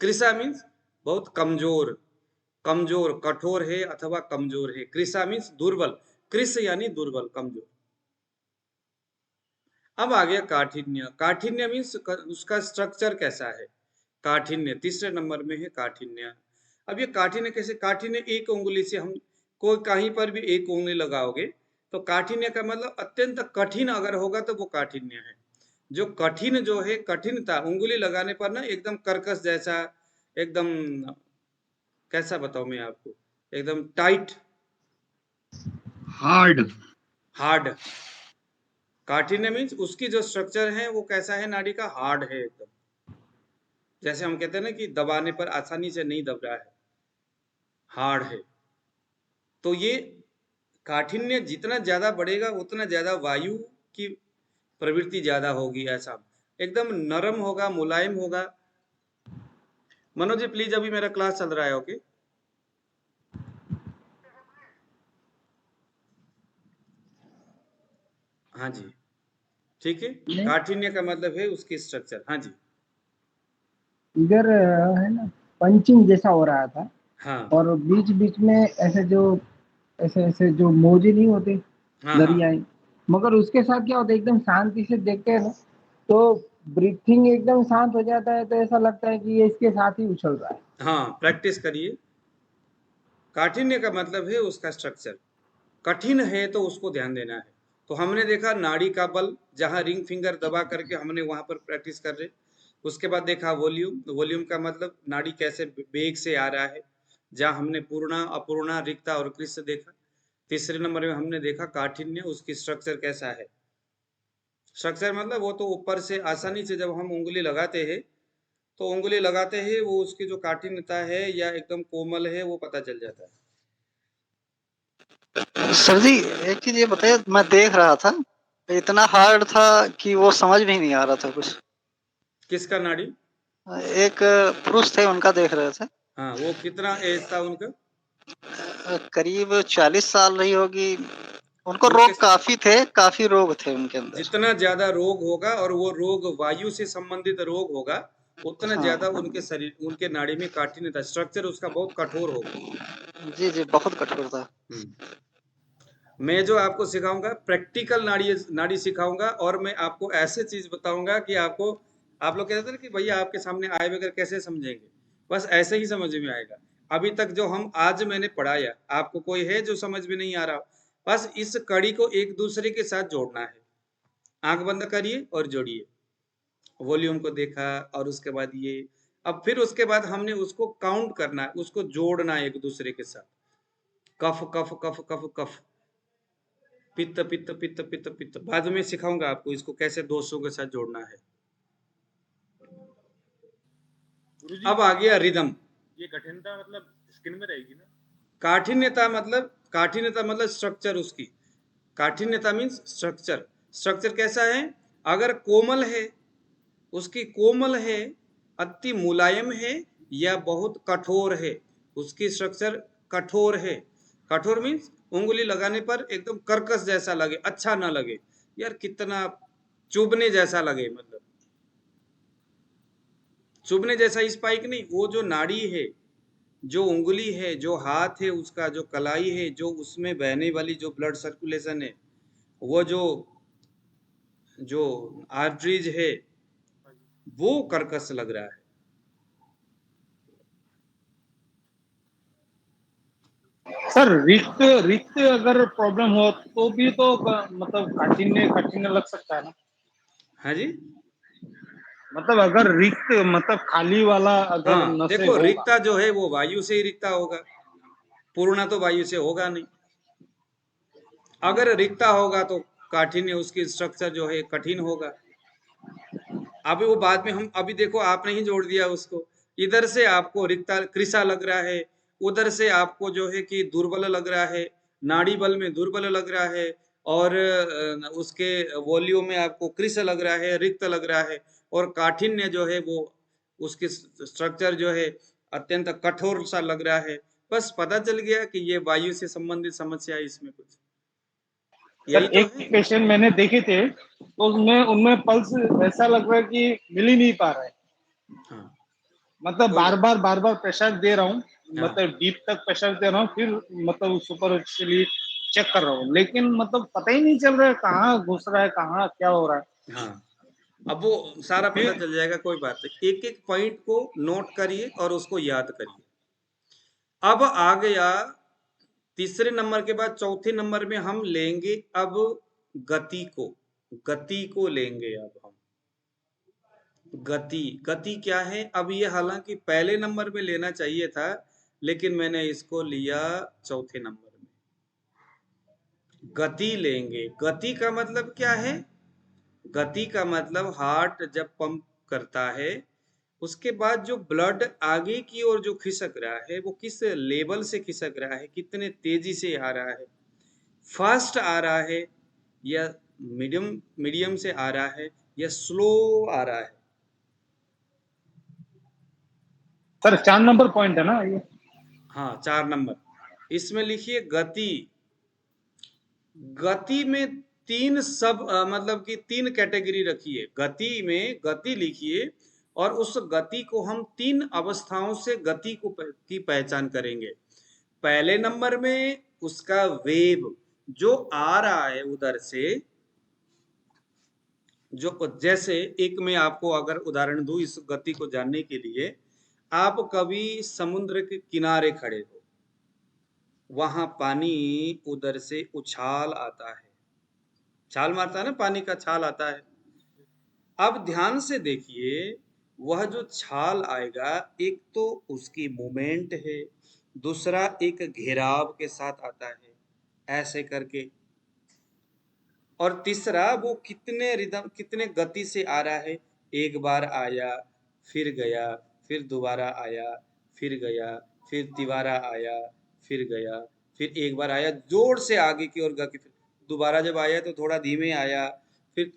कृषा मीन्स बहुत कमजोर, कठोर है अथवा कमजोर है। कृषा मीन्स दुर्बल, कृश यानी दुर्बल, कमजोर। अब आ गया काठिन्य। काठिन्य मीन्स उसका स्ट्रक्चर कैसा है। काठिन्य तीसरे नंबर में है काठिन्य। अब ये काठिन्य कैसे, काठिन्य एक उंगली से हम कोई कहीं पर भी एक उंगली लगाओगे तो काठिन्य का मतलब अत्यंत कठिन अगर होगा तो वो काठिन्य है। जो कठिन जो है, कठिनता उंगली लगाने पर ना एकदम कर्कश जैसा, एकदम कैसा बताऊं मैं आपको, एकदम टाइट, हार्ड। हार्ड। काठिन्य मीन्स उसकी जो स्ट्रक्चर है वो कैसा है, नाड़ी का हार्ड है एकदम। जैसे हम कहते हैं ना कि दबाने पर आसानी से नहीं दब रहा है, हार्ड है। तो ये काठिन्य जितना ज्यादा बढ़ेगा उतना ज्यादा वायु की प्रवृत्ति ज्यादा होगी, ऐसा एकदम नरम होगा, मुलायम होगा। मनोज जी प्लीज, अभी मेरा क्लास चल रहा है, ओके। हाँ जी, ठीक है। नहीं, काठिन्य का मतलब है उसकी स्ट्रक्चर। हाँ जी, इधर है ना पंचिंग जैसा हो रहा था, हाँ और बीच बीच में ऐसे ऐसे जो मोजे नहीं होते, हाँ हाँ दरियाएं, मगर उसके साथ क्या होता है, एकदम शांति से देखते हैं ना तो ब्रीथिंग एकदम शांत हो जाता है, तो ऐसा लगता है कि ये इसके साथ ही उछल रहा है। हाँ, प्रैक्टिस करिए। काठिन्य का मतलब है उसका स्ट्रक्चर। कठिन है तो उसको ध्यान देना है। तो हमने देखा नाड़ी का बल, जहां रिंग फिंगर दबा करके हमने वहां पर प्रैक्टिस कर रहे। उसके बाद देखा वॉल्यूम। वॉल्यूम का मतलब नाड़ी कैसे वेग से आ रहा है, जहां हमने पूर्णा, अपूर्णा, रिक्ता और कृष्ण देखा। तीसरे नंबर में हमने देखा काठिन्य, उसकी स्ट्रक्चर कैसा है। स्ट्रक्चर मतलब वो तो ऊपर से आसानी से जब हम उंगली लगाते हैं तो उंगली लगाते हैं वो उसकी जो काठिन्यता है या एकदम कोमल है वो पता चल जाता है। सर जी, एक चीज ये बताइए, मैं देख रहा था इतना हार्ड था कि वो समझ भी नहीं आ रहा था कुछ। किसका नाड़ी? एक पुरुष थे, उनका देख रहे थे। हाँ, वो कितना एज था उनका? करीब 40 साल रही होगी। उनको उनके रोग काफी थे, काफी रोग थे उनके अंदर। जितना ज्यादा रोग होगा और वो रोग वायु से संबंधित रोग होगा, उतना हाँ ज्यादा उनके शरीर, उनके नाड़ी में काठिन्यता, स्ट्रक्चर उसका बहुत कठोर होगा। जी जी, बहुत कठोर था। मैं जो आपको सिखाऊंगा प्रैक्टिकल नाड़ी नाड़ी सिखाऊंगा, और मैं आपको ऐसे चीज बताऊंगा कि आपको, आप लोग कहते थे ना कि भैया आपके सामने आए बगैर कैसे समझेंगे, बस ऐसे ही समझ में आएगा। अभी तक जो हम आज मैंने पढ़ाया, आपको कोई है जो समझ में नहीं आ रहा, बस इस कड़ी को एक दूसरे के साथ जोड़ना है। आंख बंद करिए और जोड़िए। वॉल्यूम को देखा और उसके बाद ये, अब फिर उसके बाद हमने उसको काउंट करना है, उसको जोड़ना है एक दूसरे के साथ। कफ कफ कफ कफ कफ, पित्त पित्त पित्त पित्त पित्त। बाद में सिखाऊंगा आपको इसको कैसे दोषों के साथ जोड़ना है। गुरुजी, अब आ गया रिदम। ये कठिनता मतलब स्किन में रहेगी ना? काठिन्यता मतलब स्ट्रक्चर उसकी। काठिन्यता मीन्स स्ट्रक्चर। स्ट्रक्चर कैसा है, अगर कोमल है, उसकी कोमल है, अति मुलायम है, या बहुत कठोर है, उसकी स्ट्रक्चर कठोर है। कठोर मीन्स उंगली लगाने पर एकदम कर्कश जैसा लगे, अच्छा ना लगे, यार कितना चुभने जैसा लगे, मतलब चुभने जैसा स्पाइक नहीं, वो जो नाड़ी है, जो उंगली है, जो हाथ है, उसका जो कलाई है, जो उसमें बहने वाली जो ब्लड सर्कुलेशन है, वो जो जो आर्टरीज है, वो कर्कश लग रहा है। सर रिक्त रिक्त अगर प्रॉब्लम हो तो भी तो मतलब काठिन्य काठिन्य लग सकता है ना? हाँ जी, मतलब अगर रिक्त मतलब खाली वाला अगर हाँ नशे देखो, होगा। रिक्ता जो है वो वायु से ही रिक्ता होगा, पूर्णा तो वायु से होगा नहीं। अगर रिक्ता होगा तो काठिन्य, उसकी स्ट्रक्चर जो है कठिन होगा। अभी वो बाद में हम, अभी देखो आपने ही जोड़ दिया उसको, इधर से आपको रिक्ता कृषा लग रहा है, उधर से आपको जो है कि दुर्बल लग रहा है, नाड़ी बल में दुर्बल लग रहा है, और उसके वॉल्यूम में आपको कृष लग रहा है, रिक्त लग रहा है, और काठिन्य जो है वो उसकी स्ट्रक्चर जो है अत्यंत कठोर सा लग रहा है। बस पता चल गया कि ये वायु से संबंधित समस्या है, इसमें कुछ सर यही तो एक है। पेशेंट मैंने देखे थे तो उसमें उनमें पल्स ऐसा लग रहा है कि मिल ही नहीं पा रहा है। हाँ, मतलब कोई बार बार प्रेशर दे रहा हूँ, हाँ मतलब डीप तक प्रेशर दे रहा हूँ, फिर मतलब सुपरफिशियली चेक कर रहा हूँ, लेकिन मतलब पता ही नहीं चल रहा है कहाँ घुस रहा है, कहाँ क्या हो रहा है। हाँ, अब वो सारा पता फिर चल जाएगा, कोई बात नहीं। एक एक पॉइंट को नोट करिए और उसको याद करिए। अब आ गया तीसरे नंबर के बाद चौथे नंबर में हम लेंगे अब गति को लेंगे। अब हम गति क्या है? अब ये हालांकि पहले नंबर में लेना चाहिए था, लेकिन मैंने इसको लिया चौथे नंबर में। गति लेंगे। गति का मतलब क्या है? गति का मतलब हार्ट जब पंप करता है, उसके बाद जो ब्लड आगे की ओर जो खिसक रहा है, वो किस लेवल से खिसक रहा है, कितने तेजी से आ रहा है, फास्ट आ रहा है या मीडियम से आ रहा है या स्लो आ रहा है। सर 4 नंबर पॉइंट है ना ये? हाँ, 4 नंबर। इसमें लिखिए गति। गति में तीन मतलब कि 3 कैटेगरी रखिए। गति में गति लिखिए और उस गति को हम 3 अवस्थाओं से गति की पहचान करेंगे। पहले नंबर में उसका वेव जो आ रहा है उधर से, जो जैसे एक मैं आपको अगर उदाहरण दूं इस गति को जानने के लिए, आप कभी समुद्र के किनारे खड़े हो, वहां पानी उधर से उछाल आता है, छाल मारता है ना, पानी का छाल आता है। अब ध्यान से देखिए, वह जो छाल आएगा, एक तो उसकी मूवमेंट है, दूसरा एक घेराव के साथ आता है ऐसे करके, और तीसरा वो कितने गति से आ रहा है। एक बार आया, फिर गया, फिर दोबारा आया, फिर गया, फिर तिबारा आया, फिर गया, फिर एक बार आया जोर से आगे की ओर गया, दोबारा जब आया तो थोड़ा धीमे आया, फिर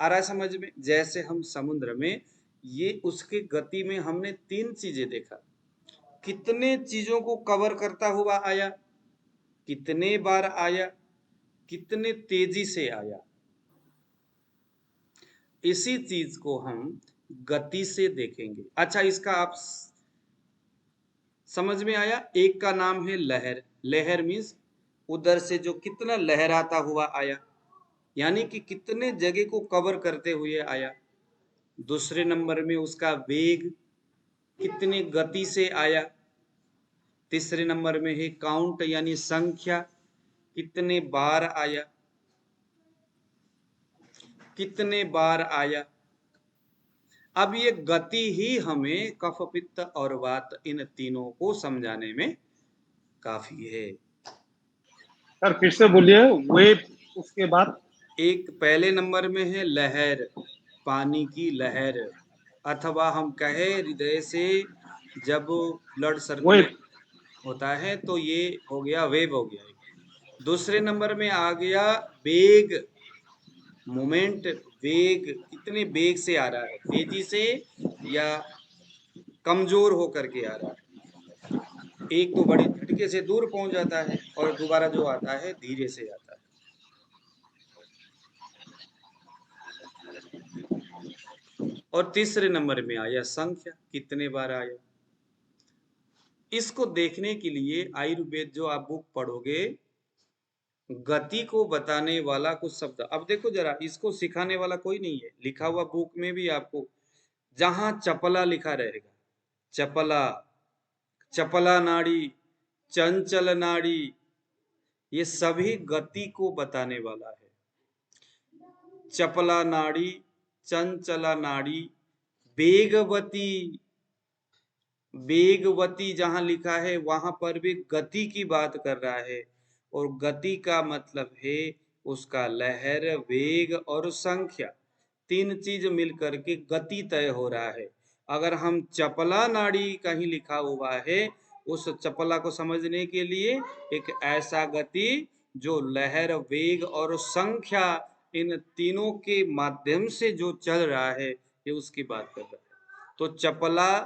आ रहा है समझ में? जैसे हम समुद्र में, ये उसके गति में हमने 3 चीजें देखा। कितने चीजों को कवर करता हुआ आया, कितने बार आया, कितने तेजी से आया। इसी चीज को हम गति से देखेंगे। अच्छा, इसका आप समझ में आया? एक का नाम है लहर। लहर मीन्स उधर से जो कितना लहराता हुआ आया, यानी कि कितने जगह को कवर करते हुए आया। दूसरे नंबर में उसका वेग, कितने गति से आया। तीसरे नंबर में है काउंट यानी संख्या, कितने बार आया, कितने बार आया। अब ये गति ही हमें कफ पित्त और वात इन तीनों को समझाने में काफी है। सर फिर से बोलिए, वेव उसके बाद? एक पहले नंबर में है लहर, पानी की लहर, अथवा हम कहे हृदय से जब ब्लड सर्कुलेट होता है तो ये हो गया वेव हो गया। दूसरे नंबर में आ गया वेग, मोमेंट, वेग, कितने वेग से आ रहा है, तेजी से या कमजोर होकर के आ रहा है। एक तो बड़ी झटके से दूर पहुंच जाता है और दोबारा जो आता है धीरे से आता है। और तीसरे नंबर में आया संख्या, कितने बार आया। इसको देखने के लिए आयुर्वेद जो आप बुक पढ़ोगे, गति को बताने वाला कुछ शब्द, अब देखो जरा, इसको सिखाने वाला कोई नहीं है। लिखा हुआ बुक में भी आपको जहां चपला लिखा रहेगा, चपला, चपला नाड़ी, चंचल नाड़ी, ये सभी गति को बताने वाला है। चपला नाड़ी, चंचला नाड़ी, वेगवती, वेगवती जहां लिखा है वहां पर भी गति की बात कर रहा है। और गति का मतलब है उसका लहर, वेग और संख्या, 3 चीज मिलकर के गति तय हो रहा है। अगर हम चपला नाड़ी कहीं लिखा हुआ है, उस चपला को समझने के लिए एक ऐसा गति जो लहर, वेग और संख्या इन तीनों के माध्यम से जो चल रहा है, ये उसकी बात कर रहा है। तो चपला,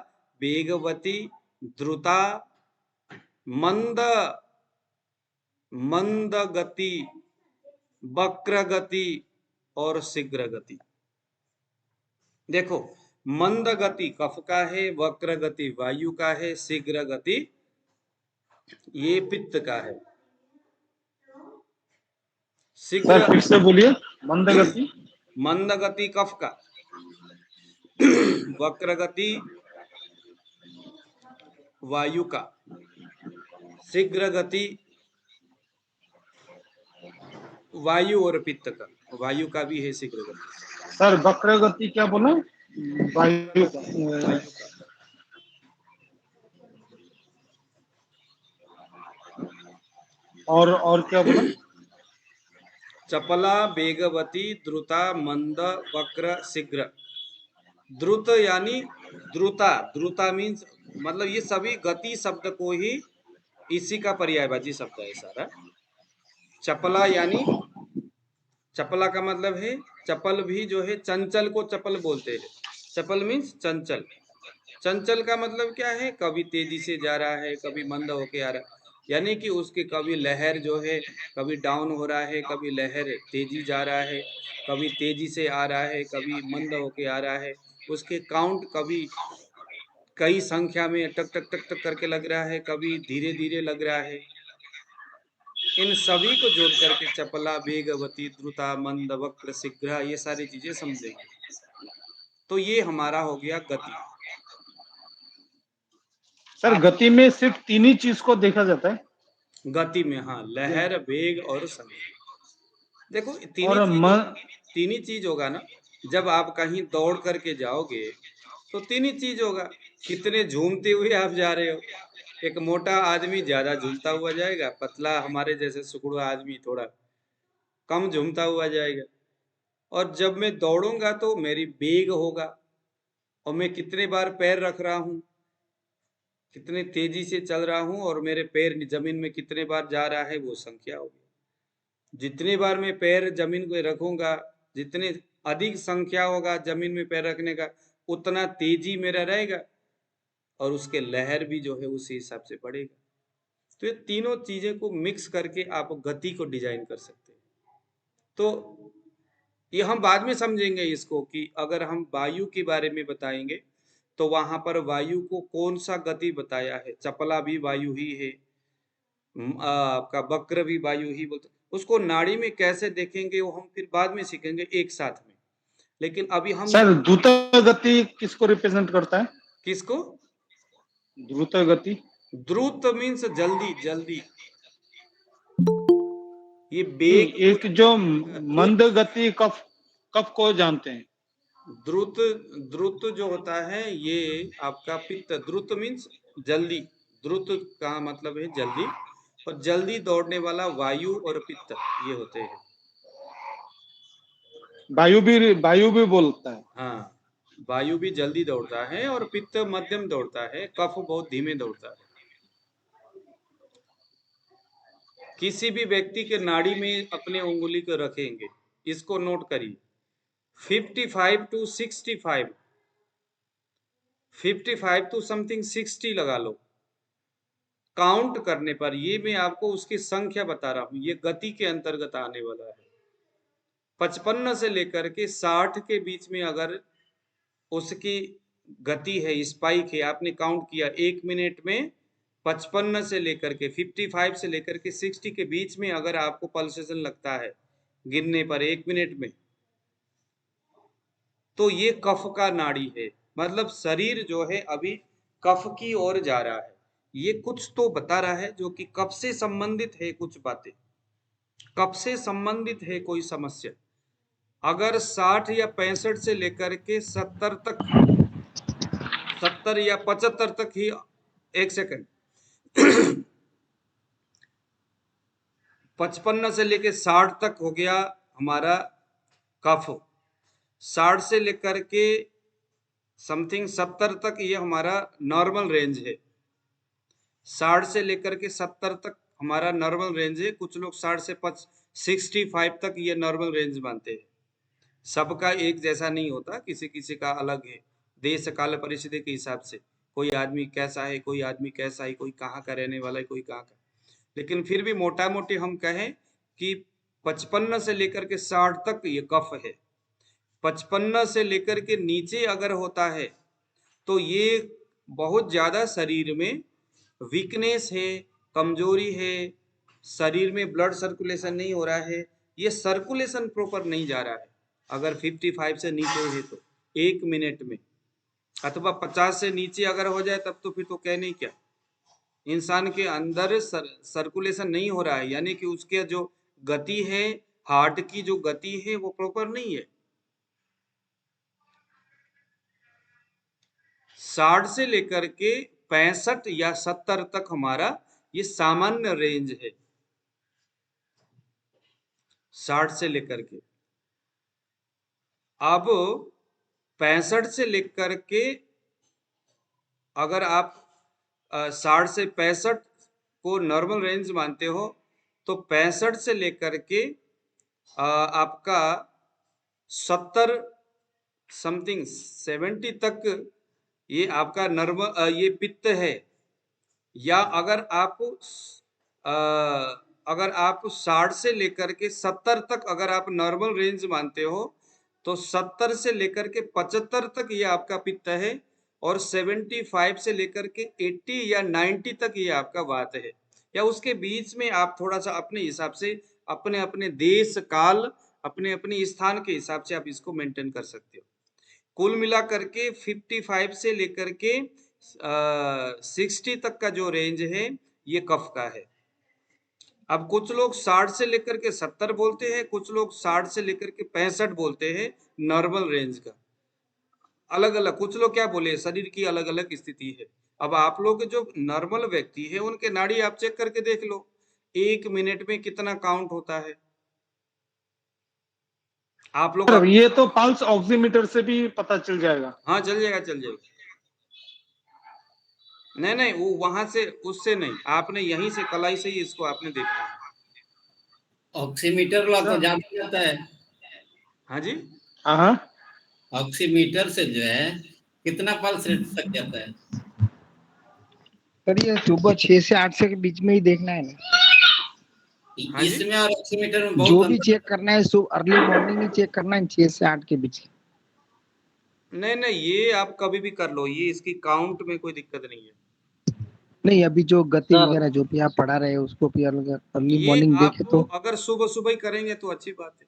वेगवती, द्रुता, मंद, मंद गति, वक्र गति और शीघ्र गति। देखो, मंद गति कफ का है, वक्र गति वायु का है, शीघ्र गति ये पित्त का है। शीघ्र फिर से बोलिए। मंद गति, मंद गति कफ का, वक्र गति वायु का, शीघ्र गति वायु और पित्त का, वायु का भी है शीघ्र गति। सर वक्र गति क्या बोला? वायु का। और क्या बोला? चपला, वेगवती, द्रुता, मंद, वक्र, शीघ्र। द्रुत यानी द्रुता, द्रुता मीन्स मतलब ये सभी गति शब्द को ही इसी का पर्यायवाची शब्द है सारा। चपला यानी, चपला का मतलब है चपल भी जो है, चंचल को चपल बोलते हैं। चपल मीन्स चंचल। चंचल का मतलब क्या है? कभी तेजी से जा रहा है, कभी मंद होके आ रहा है, यानी कि उसके कभी लहर जो है कभी डाउन हो रहा है, कभी लहर तेजी जा रहा है, कभी तेजी से आ रहा है, कभी मंद होके आ रहा है। उसके काउंट कभी कई संख्या में टक टक टक टक करके लग रहा है, कभी धीरे धीरे लग रहा है। इन सभी को जोड़ करके चपला, वेगवती, द्रुता, मंद, वक्र, शीघ्र, ये सारी चीजें समझेंगे। तो ये हमारा हो गया गति। सर गति में सिर्फ तीन ही चीज को देखा जाता है गति में? हाँ, लहर, वेग और समय। देखो और तीन ही चीज होगा ना। जब आप कहीं दौड़ करके जाओगे तो तीन ही चीज होगा। कितने झूमते हुए आप जा रहे हो। एक मोटा आदमी ज्यादा झूमता हुआ जाएगा, पतला हमारे जैसे सुकुड़ा आदमी थोड़ा कम झूमता हुआ जाएगा। और जब मैं दौड़ूंगा तो मेरी वेग होगा, और मैं कितने बार पैर रख रहा हूँ, कितने तेजी से चल रहा हूँ, और मेरे पैर जमीन में कितने बार जा रहा है, वो संख्या होगी। जितनी बार मैं पैर जमीन को रखूंगा, जितने अधिक संख्या होगा जमीन में पैर रखने का, उतना तेजी मेरा रहेगा, और उसके लहर भी जो है उसी हिसाब से बढ़ेगा। तो ये तीनों चीजें को मिक्स करके आप गति को डिजाइन कर सकते हैं। तो ये हम बाद में समझेंगे इसको, कि अगर हम वायु के बारे में बताएंगे तो वहां पर वायु को कौन सा गति बताया है। चपला भी वायु ही है, आपका वक्र भी वायु ही बोलते। उसको नाड़ी में कैसे देखेंगे वो हम फिर बाद में सीखेंगे एक साथ में। लेकिन अभी हम सर द्रुत गति किसको रिप्रेजेंट करता है? किसको? द्रुत गति। द्रुत मीन्स जल्दी जल्दी। ये वेग एक जो मंद गति कफ को जानते हैं। द्रुत, द्रुत जो होता है ये आपका पित्त। द्रुत मीन्स जल्दी, द्रुत का मतलब है जल्दी, और जल्दी दौड़ने वाला वायु और पित्त ये होते हैं। वायु भी बोलता है। हाँ, वायु भी जल्दी दौड़ता है और पित्त मध्यम दौड़ता है, कफ बहुत धीमे दौड़ता है। किसी भी व्यक्ति के नाड़ी में अपने उंगली को रखेंगे, इसको नोट करिए, 55 to 65, 55 to समथिंग 60 लगा लो। काउंट करने पर ये मैं आपको उसकी संख्या बता रहा हूं, ये गति के अंतर्गत आने वाला है। 55 से लेकर के 60 के बीच में अगर उसकी गति है, स्पाइक है, आपने काउंट किया 1 मिनट में 55 से लेकर के 55 से लेकर के 60 के बीच में अगर आपको पल्सेशन लगता है गिनने पर 1 मिनट में, तो ये कफ का नाड़ी है। मतलब शरीर जो है अभी कफ की ओर जा रहा है। ये कुछ तो बता रहा है जो कि कफ से संबंधित है, कुछ बातें कफ से संबंधित है, कोई समस्या। अगर 60 या 65 से लेकर के 70 तक, 70 या 75 तक ही, एक सेकंड, 55 से लेकर 60 तक हो गया हमारा कफ, 60 से लेकर के समथिंग 70 तक ये हमारा नॉर्मल रेंज है। 60 से लेकर के 70 तक हमारा नॉर्मल रेंज है। कुछ लोग 60 से 65 तक ये नॉर्मल रेंज मानते हैं। सबका एक जैसा नहीं होता, किसी किसी का अलग है, देश काल परिस्थिति के हिसाब से। कोई आदमी कैसा है, कोई आदमी कैसा है, कोई कहाँ का रहने वाला है, कोई कहाँ का। लेकिन फिर भी मोटा मोटी हम कहें कि 55 से लेकर के 60 तक ये कफ है। 55 से लेकर के नीचे अगर होता है तो ये बहुत ज्यादा शरीर में वीकनेस है, कमजोरी है, शरीर में ब्लड सर्कुलेशन नहीं हो रहा है, ये सर्कुलेशन प्रॉपर नहीं जा रहा है। अगर 55 से नीचे है तो 1 मिनट में, अथवा 50 से नीचे अगर हो जाए तब तो फिर तो कहने ही क्या। इंसान के अंदर सर्कुलेशन नहीं हो रहा है, यानी कि उसके जो गति है, हार्ट की जो गति है वो प्रॉपर नहीं है। 60 से लेकर के 65 या 70 तक हमारा ये सामान्य रेंज है, 60 से लेकर के। अब 65 से लेकर के अगर आप 60 से 65 को नॉर्मल रेंज मानते हो तो 65 से लेकर के आपका 70 समथिंग 70 तक ये आपका ये पित्त है। या अगर आप 60 से लेकर के 70 तक अगर आप नॉर्मल रेंज मानते हो तो 70 से लेकर के 75 तक ये आपका पित्त है, और 75 से लेकर के 80 या 90 तक ये आपका वात है। या उसके बीच में आप थोड़ा सा अपने हिसाब से, अपने अपने देश काल, अपने अपने स्थान के हिसाब से आप इसको मेंटेन कर सकते हो। कुल मिलाकर के 55 से लेकर के 60 तक का जो रेंज है ये कफ का है। अब कुछ लोग 60 से लेकर के 70 बोलते हैं, कुछ लोग 60 से लेकर के 65 बोलते हैं नॉर्मल रेंज का। अलग अलग, कुछ लोग क्या बोले, शरीर की अलग अलग स्थिति है। अब आप लोग जो नॉर्मल व्यक्ति है उनके नाड़ी आप चेक करके देख लो, 1 मिनट में कितना काउंट होता है। आप लोग सर ये तो पल्स ऑक्सीमीटर से भी पता चल जाएगा? हाँ चल जाएगा, चल जाएगा। नहीं नहीं, वो वहां से उससे नहीं, आपने यहीं से कलाई से ही इसको आपने देखा है। ऑक्सीमीटर वाला तो ज्यादा जाता है। हाँ जी, हाँ, ऑक्सीमीटर से जो है कितना पल्स रेट तक जाता है? सर ये सुबह 6 से 8 से के बीच में ही देखना है ना। हाँ जी? इसमें और ऑक्सीमीटर में बहुत जो भी अंतर चेक करना है सुबह अर्ली मॉर्निंग ही चेक करना है, 6 से 8 के बीच। नहीं नहीं, ये आप कभी भी कर लो, ये इसकी काउंट में कोई दिक्कत नहीं है। नहीं अभी जो गति सर वगैरह जो भी आप पढ़ा रहे हैं उसको भी अर्ली ये मॉर्निंग आप देखे तो अगर सुबह सुबह ही करेंगे तो अच्छी बात है,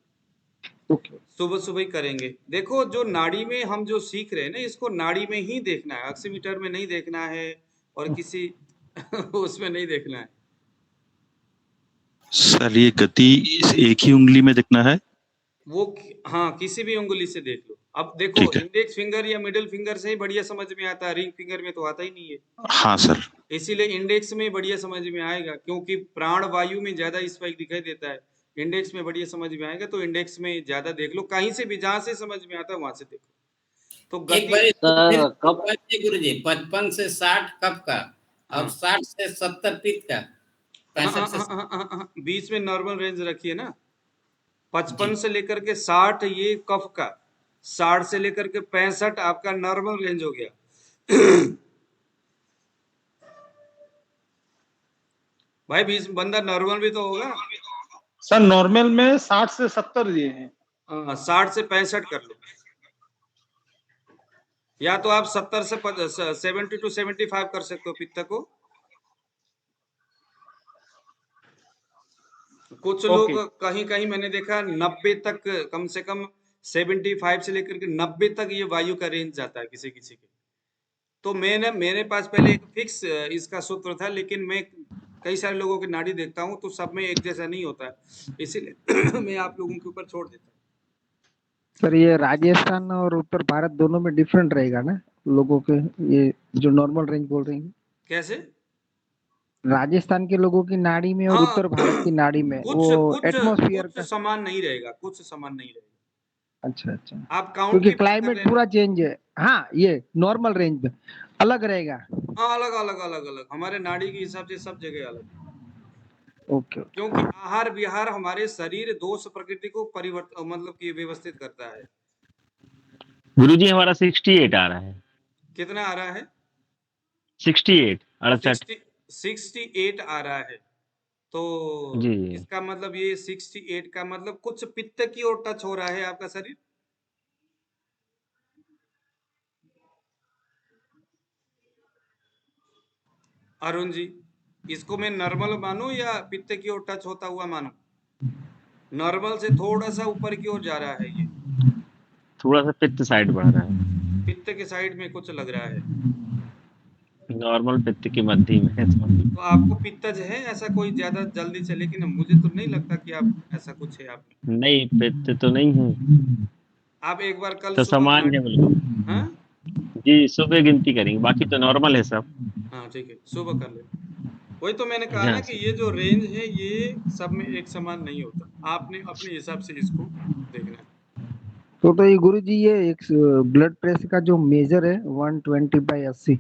ओके। सुबह सुबह ही करेंगे। देखो जो नाड़ी में हम जो सीख रहे हैं ना, इसको नाड़ी में ही देखना है, ऑक्सीमीटर में नहीं देखना है और किसी उसमें नहीं देखना है। सर ये गति एक ही उंगली में देखना है? वो हाँ, किसी भी उंगली से देख लो। अब देखो ठीक है। इंडेक्स फिंगर या मिडिल फिंगर से ही बढ़िया समझ में आता है, रिंग फिंगर में तो आता ही नहीं है। हाँ सर। इसीलिए इंडेक्स में बढ़िया समझ में आएगा, क्योंकि प्राण वायु में ज्यादा स्पाइक दिखाई देता है। इंडेक्स में बढ़िया समझ में आएगा, तो इंडेक्स में ज्यादा देख लो, कहीं से भी जहां से समझ में आता है वहां से देखो। तो एक गति बार सर कब गुरु जी 55 से 60 कब का और हाँ। 60 से 70 पित्त का, 65 से बीच में नॉर्मल रेंज रखिए ना। 55 से लेकर के 60 ये कफ का, 60 से लेकर के 65 आपका नॉर्मल रेंज हो गया। भाई बीच बंदा नॉर्मल भी तो होगा। सर नॉर्मल में 60 से 70 दिए हैं। 60 से 65 कर लो, या तो आप 70 से 70 to 75 कर सकते हो पित्त को। कुछ लोग कहीं कहीं मैंने देखा 90 तक, कम से कम 75 से लेकर के 90 तक ये वायु का रेंज जाता है किसी किसी के। तो मेरे पास पहले एक फिक्स इसका सूत्र था, लेकिन मैं कई सारे लोगों की नाड़ी देखता हूँ तो सब में एक जैसा नहीं होता है, इसीलिए मैं आप लोगों के ऊपर छोड़ देता हूँ। सर ये राजस्थान और उत्तर भारत दोनों में डिफरेंट रहेगा ना लोगों के, ये जो नॉर्मल रेंज बोल रहे हैं? कैसे? राजस्थान के लोगों की नाड़ी में और हाँ, उत्तर भारत की नाड़ी में वो एटमॉस्फेयर का समान नहीं रहेगा, कुछ समान नहीं रहेगा। अच्छा अच्छा, आप काउंट क्योंकि भी कर क्लाइमेट लेना। पूरा चेंज है। हाँ ये नॉर्मल रेंज में अलग रहेगा। हाँ, अलग अलग अलग अलग, हमारे नाड़ी के हिसाब से सब जगह अलग, ओके ओके। क्योंकि आहार विहार हमारे शरीर दोष प्रकृति को परिवर्तन मतलब कि व्यवस्थित करता है। गुरुजी हमारा 68 आ रहा है। कितना आ रहा है? 68 68 68 आ रहा है। तो जी इसका मतलब ये 68 का मतलब कुछ पित्त की ओर टच हो रहा है आपका शरीर। अरुण जी, इसको मैं नॉर्मल मानूं या पित्त की ओर टच होता हुआ मानूं? नॉर्मल से थोड़ा सा ऊपर की ओर जा रहा है ये, थोड़ा सा पित्त साइड बढ़ रहा है, पित्त के साइड में कुछ लग रहा है। नॉर्मल पित्त के मध्य में है थोड़ा। तो आपको पित्तज है ऐसा कोई ज्यादा जल्दी से, लेकिन मुझे तो नहीं लगता कि आप ऐसा कुछ है आप में। नहीं, पित्त तो नहीं है, आप एक बार कल तो सुबह सामान्य है बिल्कुल। हाँ जी, सुबह गिनती करेंगे, बाकी तो नॉर्मल है सब। हाँ ठीक है, सुबह कर ले। वही तो मैंने कहा ना हाँ कि सर। ये जो रेंज है ये सब में एक समान नहीं होता, आपने अपने हिसाब से इसको देखना है। तो ये गुरुजी ये एक ब्लड प्रेशर का जो मेजर है 120/80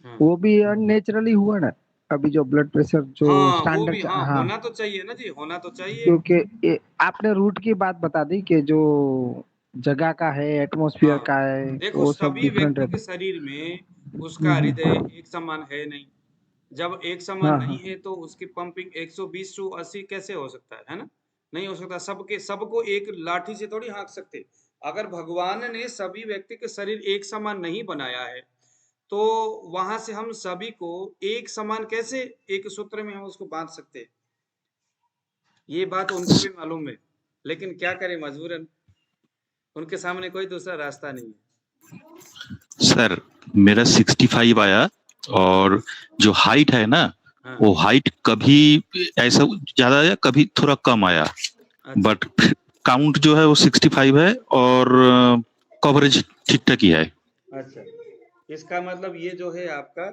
हाँ वो भी अननेचुरली हुआ ना? अभी जो ब्लड प्रेशर जो हाँ वो भी स्टैंडर्ड हाँ हाँ, होना तो चाहिए ना जी, होना तो चाहिए। क्योंकि आपने रूट की बात बता दी कि जो जगह का है, एटमॉस्फेयर हाँ का है, देखो, वो सब सभी डिफरेंट व्यक्ति के रहता शरीर में उसका हृदय एक समान है नहीं। जब एक समान हाँ नहीं हाँ है तो उसकी पंपिंग 120 टू 80 कैसे हो सकता है ना? नहीं हो सकता। सबके सबको एक लाठी से थोड़ी हाँक सकते। अगर भगवान ने सभी व्यक्ति के शरीर एक समान नहीं बनाया है, तो वहां से हम सभी को एक समान कैसे एक सूत्र में हम उसको बांध सकते हैं? ये बात उनको भी मालूम है, लेकिन क्या करें, मजबूरन उनके सामने कोई दूसरा रास्ता नहीं है। सर मेरा 65 आया, और जो हाइट है ना, हाँ वो हाइट कभी ऐसा ज्यादा आया, कभी थोड़ा कम आया, अच्छा बट काउंट जो है वो 65 है, और कवरेज ठीक ठाक ही है। अच्छा, इसका मतलब ये जो है आपका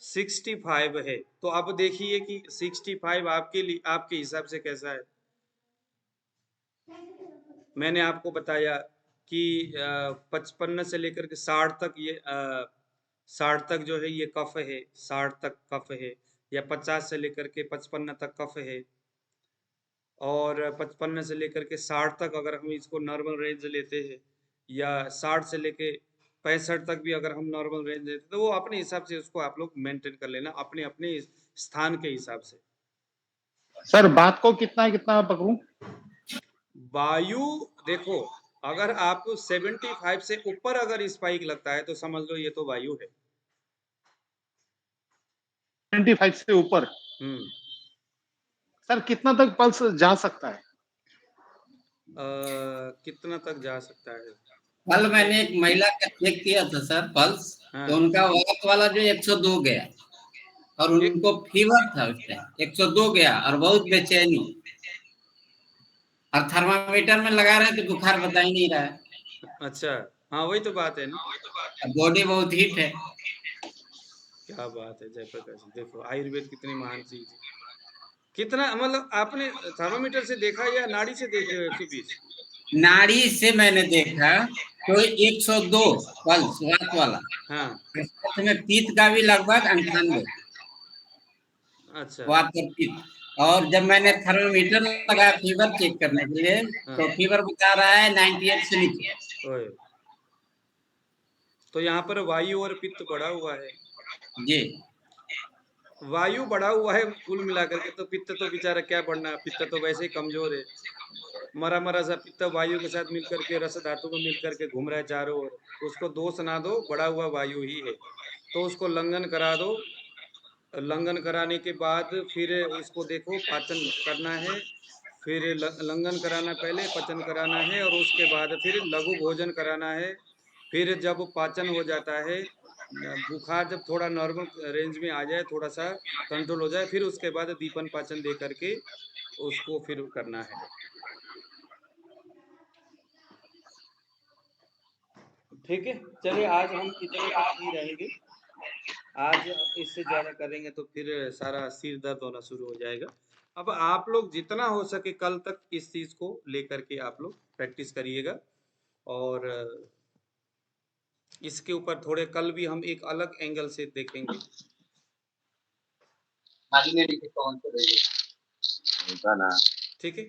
65 है। तो अब देखिए कि 65 आपके लिए आपके हिसाब से कैसा है। मैंने आपको बताया कि 55 से लेकर के 60 तक ये 60 तक जो है ये कफ है, 60 तक कफ है, या 50 से लेकर के 55 तक कफ है, और 55 से लेकर के 60 तक अगर हम इसको नॉर्मल रेंज लेते हैं, या 60 से लेके 65 तक भी अगर हम नॉर्मल रेंज लेते हैं, तो वो अपने हिसाब से उसको आप लोग मेंटेन कर लेना अपने अपने स्थान के हिसाब से। सर बात को कितना कितना पकड़ूं? वायु देखो, अगर आप 75 से ऊपर अगर स्पाइक लगता है तो समझ लो ये तो वायु है। 25 से ऊपर? हम्म सर कितना तक पल्स जा सकता है? कितना तक जा सकता है? कल मैंने एक महिला का चेक किया था सर पल्स, हाँ तो उनका वात वाला जो 102 गया, और एक उनको फीवर था उस टाइम, 102 गया और बहुत बेचैनी, और थर्मामीटर में लगा रहे हैं तो बुखार बता ही नहीं रहा है, अच्छा, हाँ वही तो बात है ना। बॉडी बहुत हीट है। क्या बात है जयप्रकाश जी, देखो आयुर्वेद कितनी महान चीज है। कितना मतलब आपने थर्मामीटर से देखा या नाड़ी से देख रहे हो 120? नाड़ी से मैंने देखा तो 102 पल्स वात वाला, हाँ साथ में पीत का भी लगभग 98 अच्छा वात और पित्त। और जब मैंने थर्मामीटर लगाया फीवर चेक करने के लिए, हाँ तो फीवर बता रहा है 98 से नीचे। ओए, तो यहाँ पर वायु और पित्त बढ़ा हुआ है। जी वायु बढ़ा हुआ है कुल मिलाकर के, तो पित्त तो बेचारा क्या बढ़ना, पित्त तो वैसे ही कमजोर है। मरा मरा सा पित्त वायु के साथ मिलकर के रस धातु में मिलकर के घूम रहा है चारों ओर। उसको दोष ना दो, बढ़ा हुआ वायु ही है, तो उसको लंघन करा दो। लंघन कराने के बाद फिर उसको देखो पाचन करना है, फिर लंघन कराना, पहले पचन कराना है, और उसके बाद फिर लघु भोजन कराना है। फिर जब पाचन हो जाता है, बुखार जब थोड़ा नॉर्मल रेंज में आ जाए, थोड़ा सा कंट्रोल हो जाए, फिर उसके बाद दीपन पाचन दे करके उसको फिर करना है। ठीक है, चलिए आज हम इतने तक ही रहेंगे। आज इससे ज्यादा करेंगे तो फिर सारा सिर दर्द होना शुरू हो जाएगा। अब आप लोग जितना हो सके कल तक इस चीज को लेकर के आप लोग प्रैक्टिस करिएगा, और इसके ऊपर थोड़े कल भी हम एक अलग एंगल से देखेंगे। ठीक है।